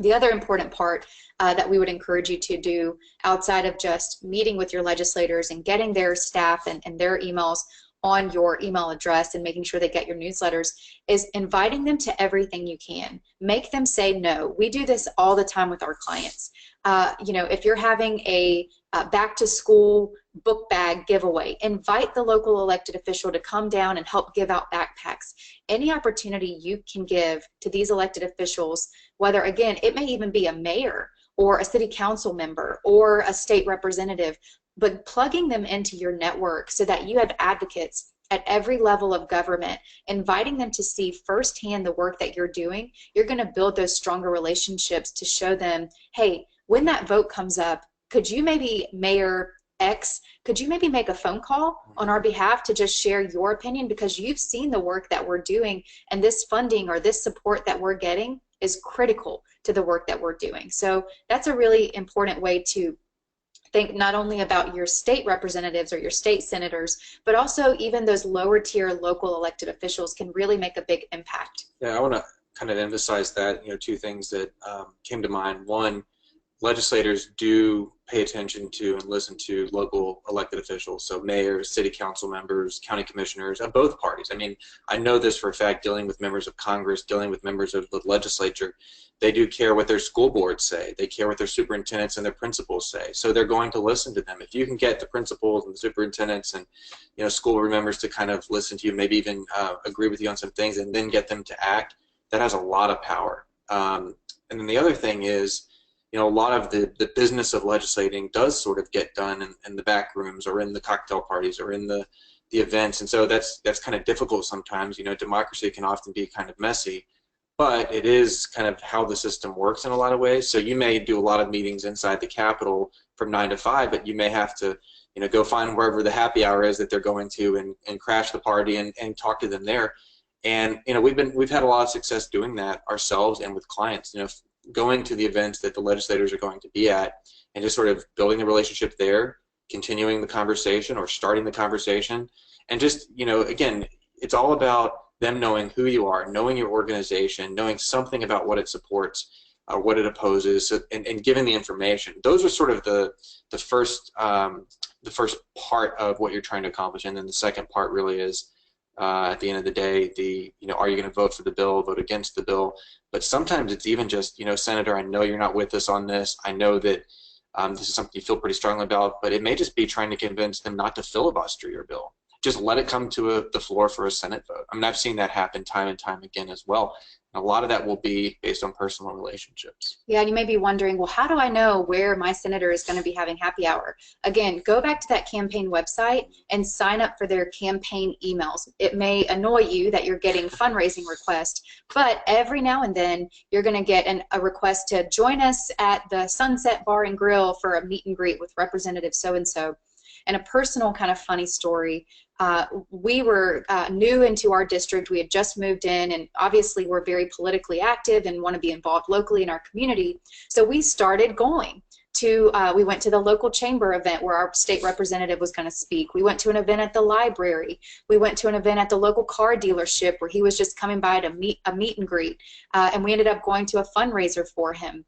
The other important part that we would encourage you to do outside of just meeting with your legislators and getting their staff and their emails on your email address and making sure they get your newsletters is inviting them to everything you can. Make them say no. We do this all the time with our clients. If you're having a back to school book bag giveaway, invite the local elected official to come down and help give out backpacks. Any opportunity you can give to these elected officials, whether, again, it may even be a mayor or a city council member or a state representative, but plugging them into your network so that you have advocates at every level of government, inviting them to see firsthand the work that you're doing. You're going to build those stronger relationships to show them, hey, when that vote comes up, could you maybe, Mayor X, could you maybe make a phone call on our behalf to just share your opinion, because you've seen the work that we're doing, and this funding or this support that we're getting is critical to the work that we're doing. So that's a really important way to think not only about your state representatives or your state senators, but also even those lower tier local elected officials can really make a big impact. Yeah, I want to kind of emphasize that, two things that came to mind. One, legislators do pay attention to and listen to local elected officials, so mayors, city council members, county commissioners of both parties. I mean, I know this for a fact, dealing with members of Congress, dealing with members of the legislature. They do care what their school boards say. They care what their superintendents and their principals say. So they're going to listen to them. If you can get the principals and the superintendents and school board members to kind of listen to you, maybe even agree with you on some things, and then get them to act, that has a lot of power. And then the other thing is, a lot of the business of legislating does sort of get done in the back rooms or in the cocktail parties or in the events, and so that's kind of difficult sometimes. Democracy can often be kind of messy, but it is kind of how the system works in a lot of ways. So you may do a lot of meetings inside the Capitol from 9 to 5, but you may have to go find wherever the happy hour is that they're going to and crash the party and talk to them there. And we've had a lot of success doing that ourselves and with clients. Going to the events that the legislators are going to be at and just sort of building the relationship there, continuing the conversation or starting the conversation, and just, again, it's all about them knowing who you are, knowing your organization, knowing something about what it supports, what it opposes, and giving the information. Those are sort of the first part of what you're trying to accomplish, and then the second part really is, at the end of the day, are you going to vote for the bill, vote against the bill? But sometimes it's even just, Senator, I know you're not with us on this. I know that this is something you feel pretty strongly about, but it may just be trying to convince them not to filibuster your bill. Just let it come to the floor for a Senate vote. I mean, I've seen that happen time and time again as well. And a lot of that will be based on personal relationships. Yeah, and you may be wondering, well, how do I know where my senator is going to be having happy hour? Again, go back to that campaign website and sign up for their campaign emails. It may annoy you that you're getting fundraising requests, but every now and then you're going to get a request to join us at the Sunset Bar and Grill for a meet and greet with Representative so-and-so. And a personal kind of funny story, we were new into our district. We had just moved in, and obviously we're very politically active and want to be involved locally in our community. So we started going to, we went to the local chamber event where our state representative was going to speak. We went to an event at the library. We went to an event at the local car dealership where he was just coming by to meet and greet. And we ended up going to a fundraiser for him.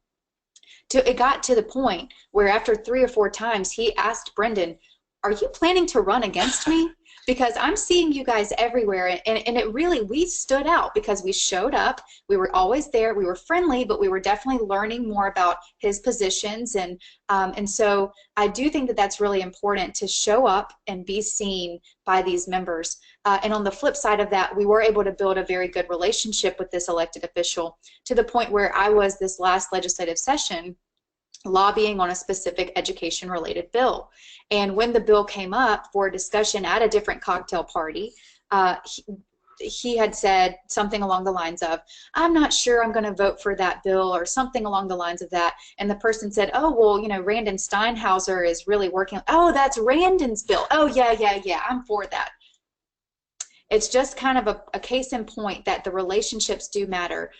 It got to the point where after 3 or 4 times he asked Brendan, "Are you planning to run against me? Because I'm seeing you guys everywhere." And it really, we stood out because we showed up. We were always there. We were friendly, but we were definitely learning more about his positions. And so I do think that that's really important, to show up and be seen by these members. And on the flip side of that, we were able to build a very good relationship with this elected official, to the point where I was, this last legislative session, lobbying on a specific education-related bill. And when the bill came up for discussion at a different cocktail party, he had said something along the lines of, "I'm not sure I'm going to vote for that bill," or something along the lines of that. And the person said, "Oh, well, Randon Steinhauser is really working." "Oh, that's Randon's bill. Oh, yeah, I'm for that." It's just kind of a case in point that the relationships do matter.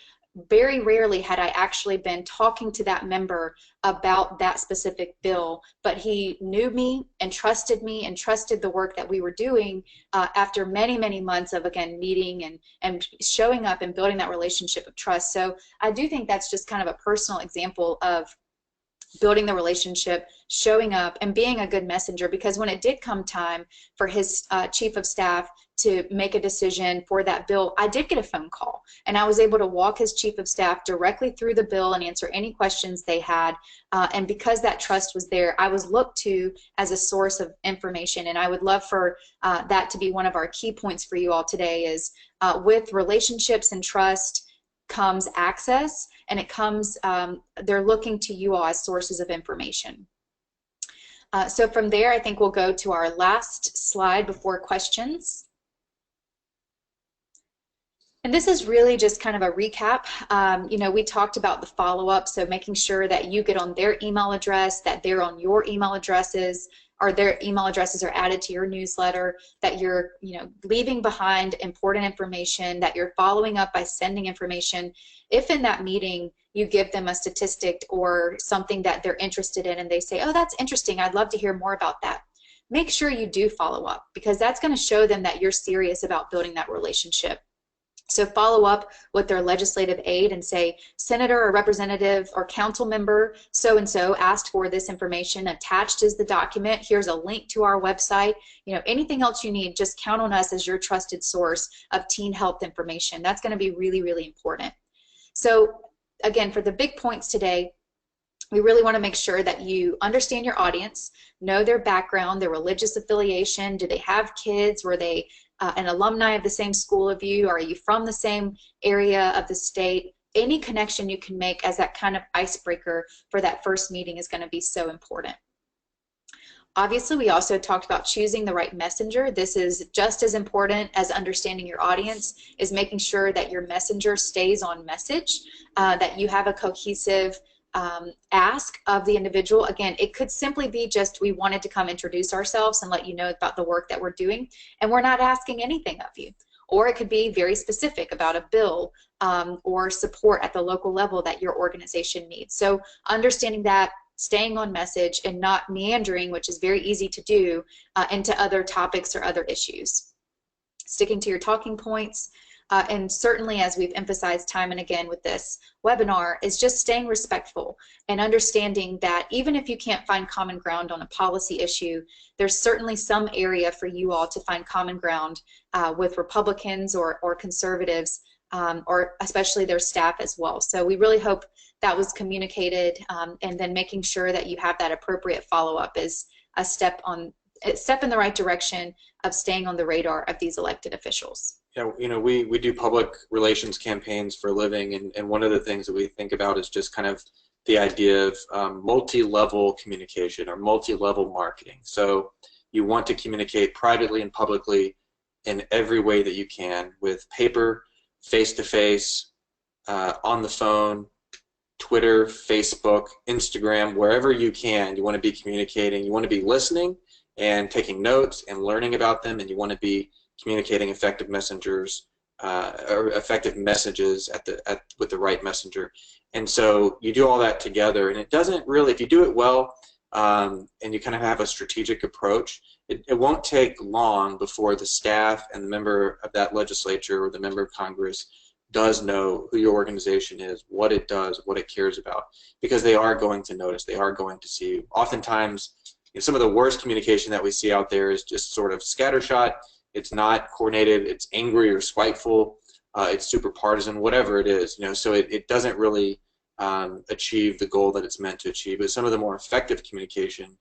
Very rarely had I actually been talking to that member about that specific bill, but he knew me and trusted the work that we were doing after many, many months of, again, meeting and showing up and building that relationship of trust. So I do think that's just kind of a personal example of building the relationship, showing up, and being a good messenger, because when it did come time for his chief of staff to make a decision for that bill, I did get a phone call, and I was able to walk his chief of staff directly through the bill and answer any questions they had, and because that trust was there, I was looked to as a source of information. And I would love for that to be one of our key points for you all today is with relationships and trust comes access, and it comes, they're looking to you all as sources of information. So from there, I think we'll go to our last slide before questions. And this is really just kind of a recap. You know, we talked about the follow-up, so making sure that you get on their email address, that they're on your email addresses, or their email addresses are added to your newsletter, that you're, you know, leaving behind important information, that you're following up by sending information. If in that meeting you give them a statistic or something that they're interested in and they say, oh, that's interesting, I'd love to hear more about that, make sure you do follow up, because that's going to show them that you're serious about building that relationship. So follow up with their legislative aide and say, Senator or Representative or Council Member so-and-so asked for this information. Attached is the document. Here's a link to our website. You know, anything else you need, just count on us as your trusted source of teen health information. That's going to be really, really important. So again, for the big points today, we really want to make sure that you understand your audience, know their background, their religious affiliation. Do they have kids? Were they an alumni of the same school of you? Are you from the same area of the state? Any connection you can make as that kind of icebreaker for that first meeting is going to be so important. Obviously, we also talked about choosing the right messenger. This is just as important as understanding your audience, is making sure that your messenger stays on message, that you have a cohesive ask of the individual. Again, it could simply be just, we wanted to come introduce ourselves and let you know about the work that we're doing, and we're not asking anything of you. Or it could be very specific about a bill or support at the local level that your organization needs. So understanding that, staying on message, and not meandering, which is very easy to do, into other topics or other issues. Sticking to your talking points, and certainly, as we've emphasized time and again with this webinar, is just staying respectful and understanding that even if you can't find common ground on a policy issue, there's certainly some area for you all to find common ground with Republicans or conservatives, or especially their staff as well. So we really hope that was communicated, and then making sure that you have that appropriate follow-up is a step in the right direction of staying on the radar of these elected officials. Yeah, you know, we do public relations campaigns for a living, and one of the things that we think about is just kind of the idea of multi-level communication or multi-level marketing. So you want to communicate privately and publicly in every way that you can, with paper, face-to-face, on the phone, Twitter, Facebook, Instagram, wherever you can. You want to be communicating, you want to be listening and taking notes and learning about them, and you want to be communicating effective messengers or effective messages with the right messenger. And so you do all that together, and it doesn't really, if you do it well and you kind of have a strategic approach, it won't take long before the staff and the member of that legislature or the member of Congress does know who your organization is, what it does, what it cares about, because they are going to notice, they are going to see you. Oftentimes, you know, some of the worst communication that we see out there is just sort of scattershot. It's not coordinated, it's angry or spiteful, it's super partisan, whatever it is, you know, so it doesn't really achieve the goal that it's meant to achieve. But some of the more effective communication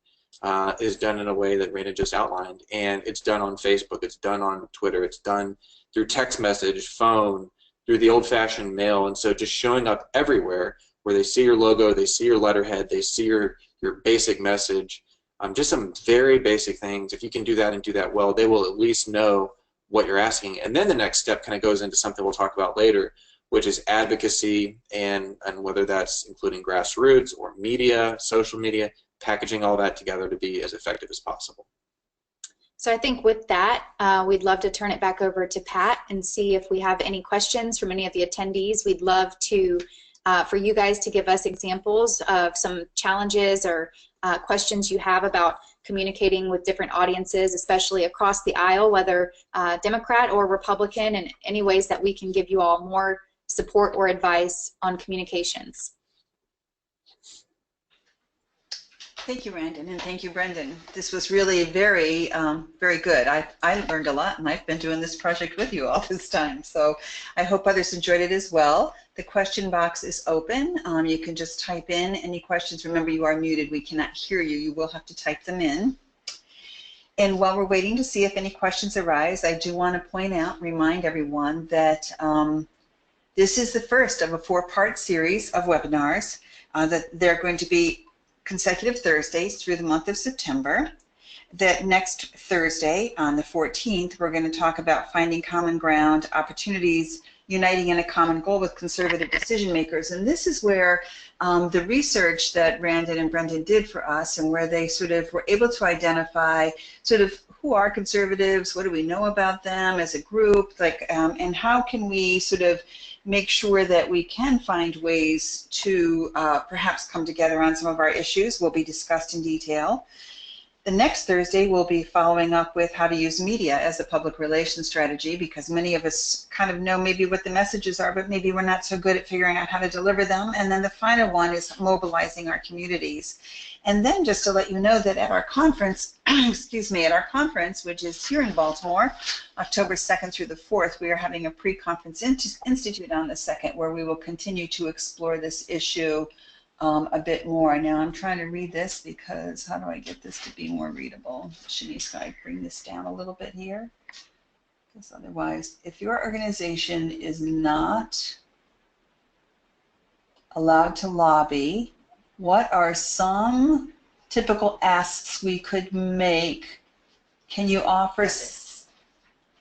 is done in a way that Raina just outlined, and it's done on Facebook, it's done on Twitter, it's done through text message, phone, through the old-fashioned mail. And so just showing up everywhere where they see your logo, they see your letterhead, they see your basic message. Just some very basic things. If you can do that and do that well, they will at least know what you're asking. And then the next step kind of goes into something we'll talk about later, which is advocacy, and whether that's including grassroots or media, social media, packaging all that together to be as effective as possible. So I think with that, we'd love to turn it back over to Pat and see if we have any questions from any of the attendees. We'd love to, for you guys to give us examples of some challenges or questions you have about communicating with different audiences, especially across the aisle, whether Democrat or Republican, and any ways that we can give you all more support or advice on communications. Thank you, Randon, and thank you, Brendan. This was really very, very good. I learned a lot, and I've been doing this project with you all this time, so I hope others enjoyed it as well. The question box is open. You can just type in any questions. Remember, you are muted. We cannot hear you. You will have to type them in. And while we're waiting to see if any questions arise, I do want to point out, remind everyone that this is the first of a 4-part series of webinars that they're going to be consecutive Thursdays through the month of September. That next Thursday, on the 14th, we're going to talk about finding common ground, opportunities, uniting in a common goal with conservative decision makers. And this is where the research that Randon and Brendan did for us, and where they sort of were able to identify sort of who are conservatives, what do we know about them as a group, like, and how can we sort of make sure that we can find ways to perhaps come together on some of our issues will be discussed in detail. The next Thursday, we'll be following up with how to use media as a public relations strategy, because many of us kind of know maybe what the messages are, but maybe we're not so good at figuring out how to deliver them. And then the final one is mobilizing our communities. And then just to let you know that at our conference, excuse me, at our conference, which is here in Baltimore, October 2nd through the 4th, we are having a pre-conference institute on the 2nd, where we will continue to explore this issue a bit more. Now I'm trying to read this because how do I get this to be more readable? Shanice, can I bring this down a little bit here? Because otherwise, if your organization is not allowed to lobby, what are some typical asks we could make? Can you offer?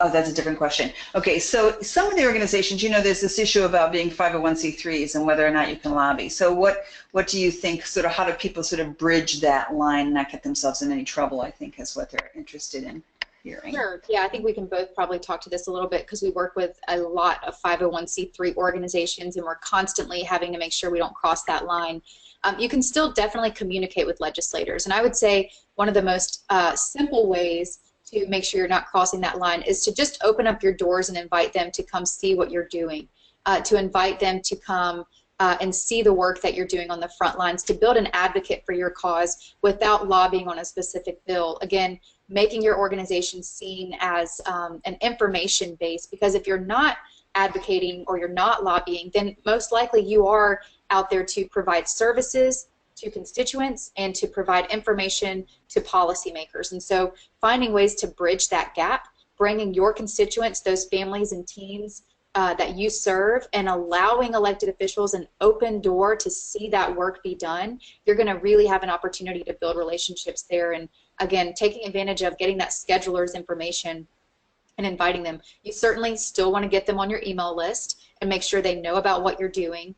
Oh, that's a different question. Okay, so some of the organizations, you know, there's this issue about being 501c3s and whether or not you can lobby. So what do you think, sort of how do people sort of bridge that line and not get themselves in any trouble, I think is what they're interested in hearing. Sure, yeah, I think we can both probably talk to this a little bit because we work with a lot of 501c3 organizations and we're constantly having to make sure we don't cross that line. You can still definitely communicate with legislators, and I would say one of the most simple ways to make sure you're not crossing that line is to just open up your doors and invite them to come see what you're doing, to invite them to come and see the work that you're doing on the front lines, to build an advocate for your cause without lobbying on a specific bill. Again, making your organization seen as an information base, because if you're not advocating or you're not lobbying, then most likely you are out there to provide services to constituents and to provide information to policymakers. And so finding ways to bridge that gap, bringing your constituents, those families and teens that you serve, and allowing elected officials an open door to see that work be done, you're going to really have an opportunity to build relationships there. And again, taking advantage of getting that scheduler's information and inviting them. You certainly still want to get them on your email list and make sure they know about what you're doing.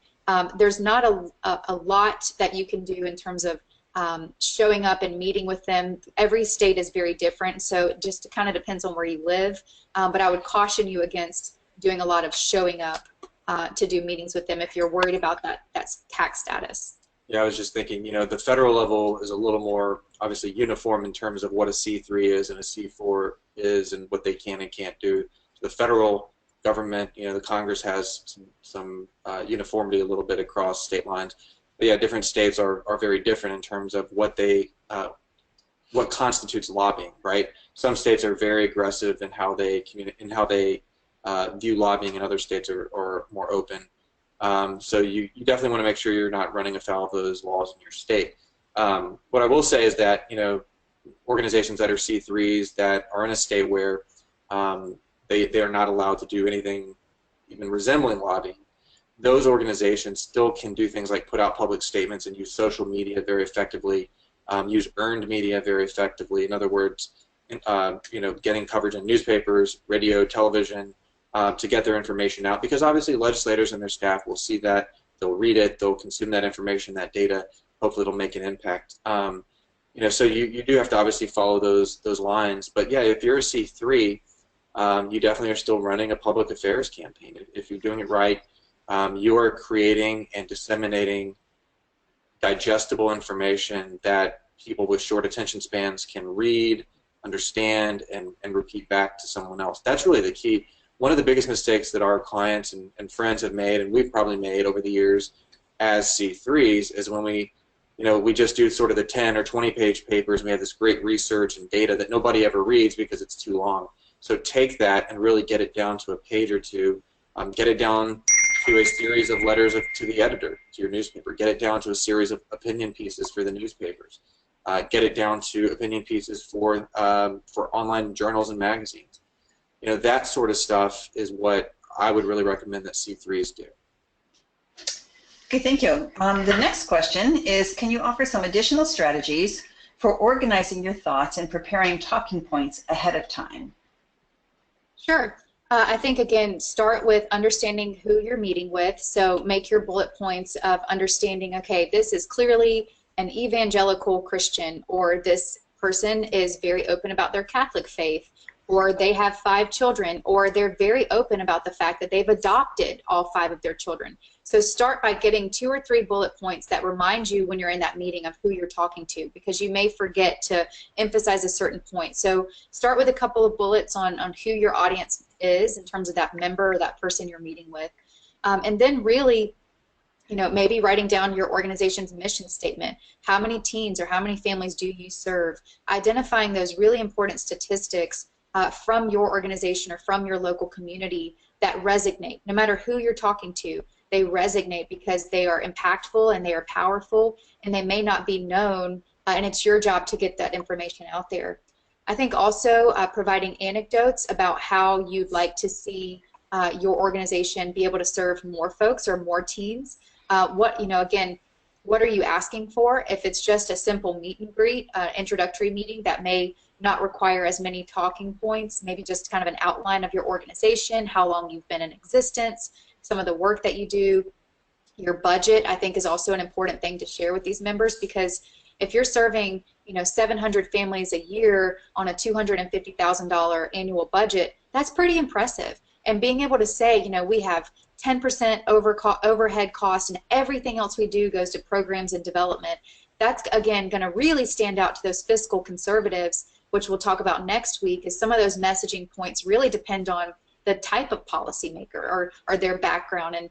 There's not a lot that you can do in terms of showing up and meeting with them. Every state is very different, so it just kind of depends on where you live. But I would caution you against doing a lot of showing up to do meetings with them if you're worried about that tax status. Yeah, I was just thinking, you know, the federal level is a little more obviously uniform in terms of what a C3 is and a C4 is and what they can and can't do. So the federal government, you know, the Congress has some uniformity a little bit across state lines. But yeah, different states are very different in terms of what they what constitutes lobbying, right? Some states are very aggressive in how they view lobbying, and other states are more open. So you definitely want to make sure you're not running afoul of those laws in your state. What I will say is that, you know, organizations that are C3s that are in a state where they are not allowed to do anything even resembling lobbying, those organizations still can do things like put out public statements and use social media very effectively, use earned media very effectively. In other words, you know, getting coverage in newspapers, radio, television, to get their information out, because obviously legislators and their staff will see that, they'll read it, they'll consume that information, that data, hopefully it'll make an impact. You so you do have to obviously follow those lines. But yeah, if you're a C3, you definitely are still running a public affairs campaign. If you're doing it right, you are creating and disseminating digestible information that people with short attention spans can read, understand, and repeat back to someone else. That's really the key. One of the biggest mistakes that our clients and friends have made, and we've probably made over the years as C3s, is when we just do sort of the 10 or 20-page papers, and we have this great research and data that nobody ever reads because it's too long. So take that and really get it down to a page or two. Get it down to a series of letters to the editor, to your newspaper. Get it down to a series of opinion pieces for the newspapers. Get it down to opinion pieces for online journals and magazines. That sort of stuff is what I would really recommend that C3s do. Okay, thank you. The next question is, can you offer some additional strategies for organizing your thoughts and preparing talking points ahead of time? Sure. I think, again, start with understanding who you're meeting with. So make your bullet points of understanding, okay, this is clearly an evangelical Christian, or this person is very open about their Catholic faith, or they have 5 children, or they're very open about the fact that they've adopted all 5 of their children. So start by getting 2 or 3 bullet points that remind you when you're in that meeting of who you're talking to, because you may forget to emphasize a certain point. So start with a couple of bullets on who your audience is in terms of that member or that person you're meeting with. And then really, maybe writing down your organization's mission statement. How many teens or how many families do you serve? Identifying those really important statistics from your organization or from your local community that resonate. No matter who you're talking to, they resonate because they are impactful and they are powerful, and they may not be known, and it's your job to get that information out there. I think also providing anecdotes about how you'd like to see your organization be able to serve more folks or more teens. Again, what are you asking for? If it's just a simple meet and greet, introductory meeting that may not require as many talking points, maybe just kind of an outline of your organization, how long you've been in existence, some of the work that you do. Your budget, I think, is also an important thing to share with these members, because if you're serving 700 families a year on a $250,000 annual budget, that's pretty impressive. And being able to say, we have 10% overhead cost, and everything else we do goes to programs and development, that's, again, going to really stand out to those fiscal conservatives, which we'll talk about next week, is some of those messaging points really depend on the type of policymaker or their background, and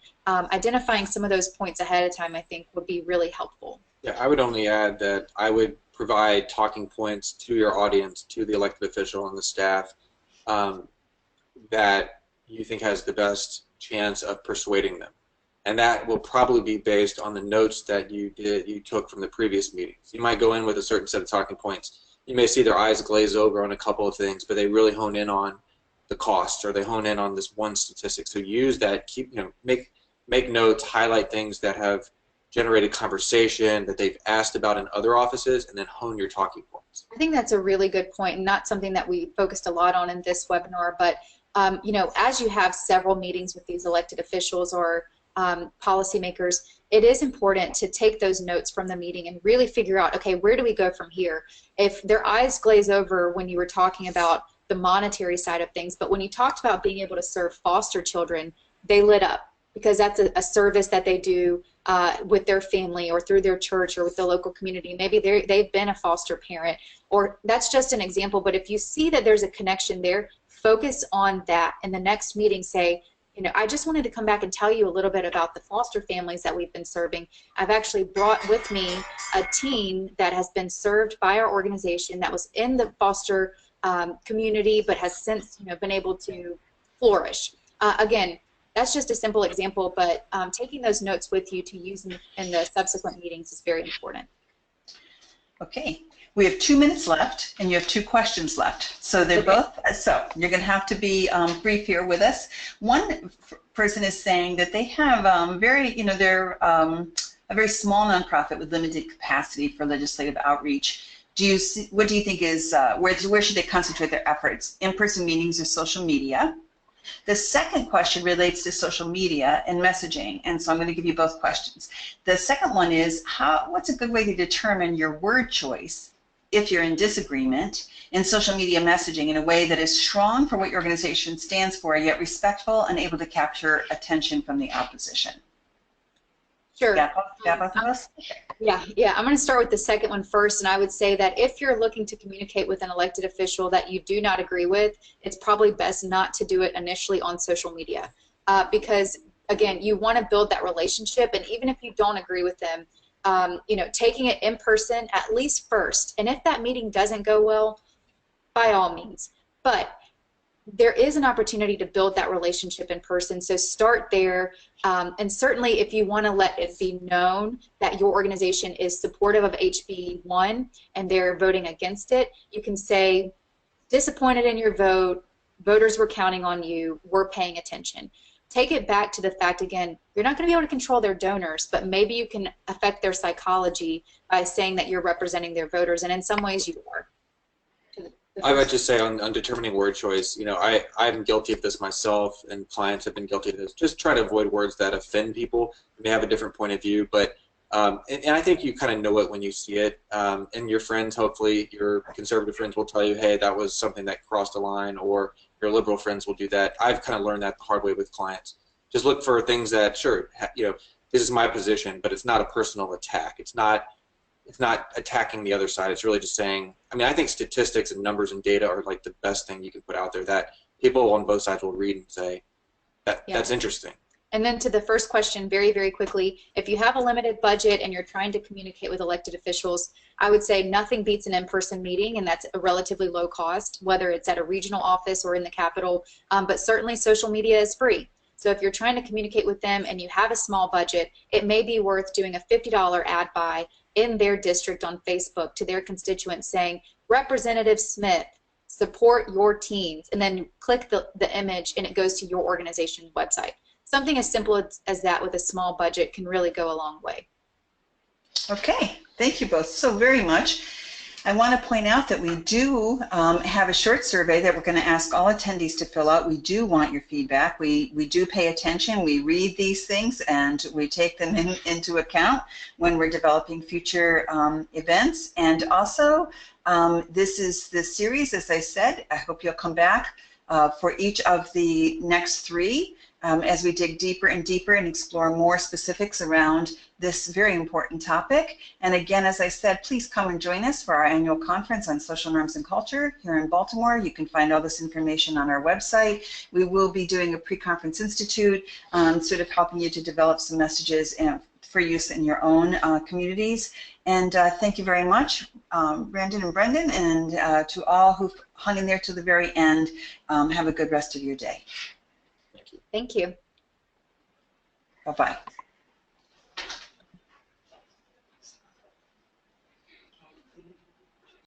identifying some of those points ahead of time, I think, would be really helpful. Yeah, I would only add that I would provide talking points to your audience, to the elected official and the staff, that you think has the best chance of persuading them. And that will probably be based on the notes that you took from the previous meetings. You might go in with a certain set of talking points. You may see their eyes glaze over on a couple of things, but they really hone in on the costs, or they hone in on this one statistic. So use that, make notes, highlight things that have generated conversation that they've asked about in other offices, and then hone your talking points. I think that's a really good point, and not something that we focused a lot on in this webinar, but as you have several meetings with these elected officials or policymakers, it is important to take those notes from the meeting and really figure out, okay, where do we go from here? If their eyes glaze over when you were talking about the monetary side of things, but when you talked about being able to serve foster children, they lit up, because that's a service that they do with their family or through their church or with the local community. Maybe they've been a foster parent, or that's just an example, but if you see that there's a connection there, focus on that. In the next meeting, say, I just wanted to come back and tell you a little bit about the foster families that we've been serving. I've actually brought with me a teen that has been served by our organization that was in the foster community, but has since been able to flourish. Again, that's just a simple example, but taking those notes with you to use in the subsequent meetings is very important. Okay, we have 2 minutes left, and you have 2 questions left. So they're both. So you're going to have to be brief here with us. One person is saying that they have they're a very small nonprofit with limited capacity for legislative outreach. What do you think is where should they concentrate their efforts? In-person meetings or social media? The second question relates to social media and messaging, and so I'm going to give you both questions. The second one is, what's a good way to determine your word choice if you're in disagreement in social media messaging in a way that is strong for what your organization stands for, yet respectful and able to capture attention from the opposition. Sure. Yeah, both of us? Yeah. I'm going to start with the second one first, and I would say that if you're looking to communicate with an elected official that you do not agree with, it's probably best not to do it initially on social media, because again, you want to build that relationship, and even if you don't agree with them, taking it in person at least first, and if that meeting doesn't go well, by all means, but there is an opportunity to build that relationship in person, so start there. And certainly if you want to let it be known that your organization is supportive of HB 1 and they're voting against it, you can say, disappointed in your vote, voters were counting on you, we're paying attention. Take it back to the fact, again, you're not going to be able to control their donors, but maybe you can affect their psychology by saying that you're representing their voters, and in some ways you are. I would just say on determining word choice, I'm guilty of this myself, and clients have been guilty of this. Just try to avoid words that offend people. You may have a different point of view, but and I think you kind of know it when you see it. And your friends, hopefully, your conservative friends will tell you, hey, that was something that crossed a line, or your liberal friends will do that. I've kind of learned that the hard way with clients. Just look for things that, sure, this is my position, but it's not a personal attack. It's not attacking the other side. It's really just saying, I think statistics and numbers and data are like the best thing you can put out there that people on both sides will read and say, that's interesting. And then to the first question, very, very quickly, if you have a limited budget and you're trying to communicate with elected officials, I would say nothing beats an in-person meeting, and that's a relatively low cost, whether it's at a regional office or in the Capitol, but certainly social media is free. So if you're trying to communicate with them and you have a small budget, it may be worth doing a $50 ad buy in their district on Facebook to their constituents saying, Representative Smith, support your teens, and then click the image and it goes to your organization's website. Something as simple as that with a small budget can really go a long way. Okay, thank you both so very much. I want to point out that we do have a short survey that we're going to ask all attendees to fill out. We do want your feedback. We do pay attention. We read these things and we take them into account when we're developing future events. And also, this is the series, as I said. I hope you'll come back for each of the next three as we dig deeper and deeper and explore more specifics around this very important topic. And again, as I said, please come and join us for our annual conference on social norms and culture here in Baltimore. You can find all this information on our website. We will be doing a pre-conference institute, sort of helping you to develop some messages for use in your own communities. And thank you very much, Brandon and Brendan, and to all who've hung in there to the very end. Have a good rest of your day. Thank you. Bye-bye.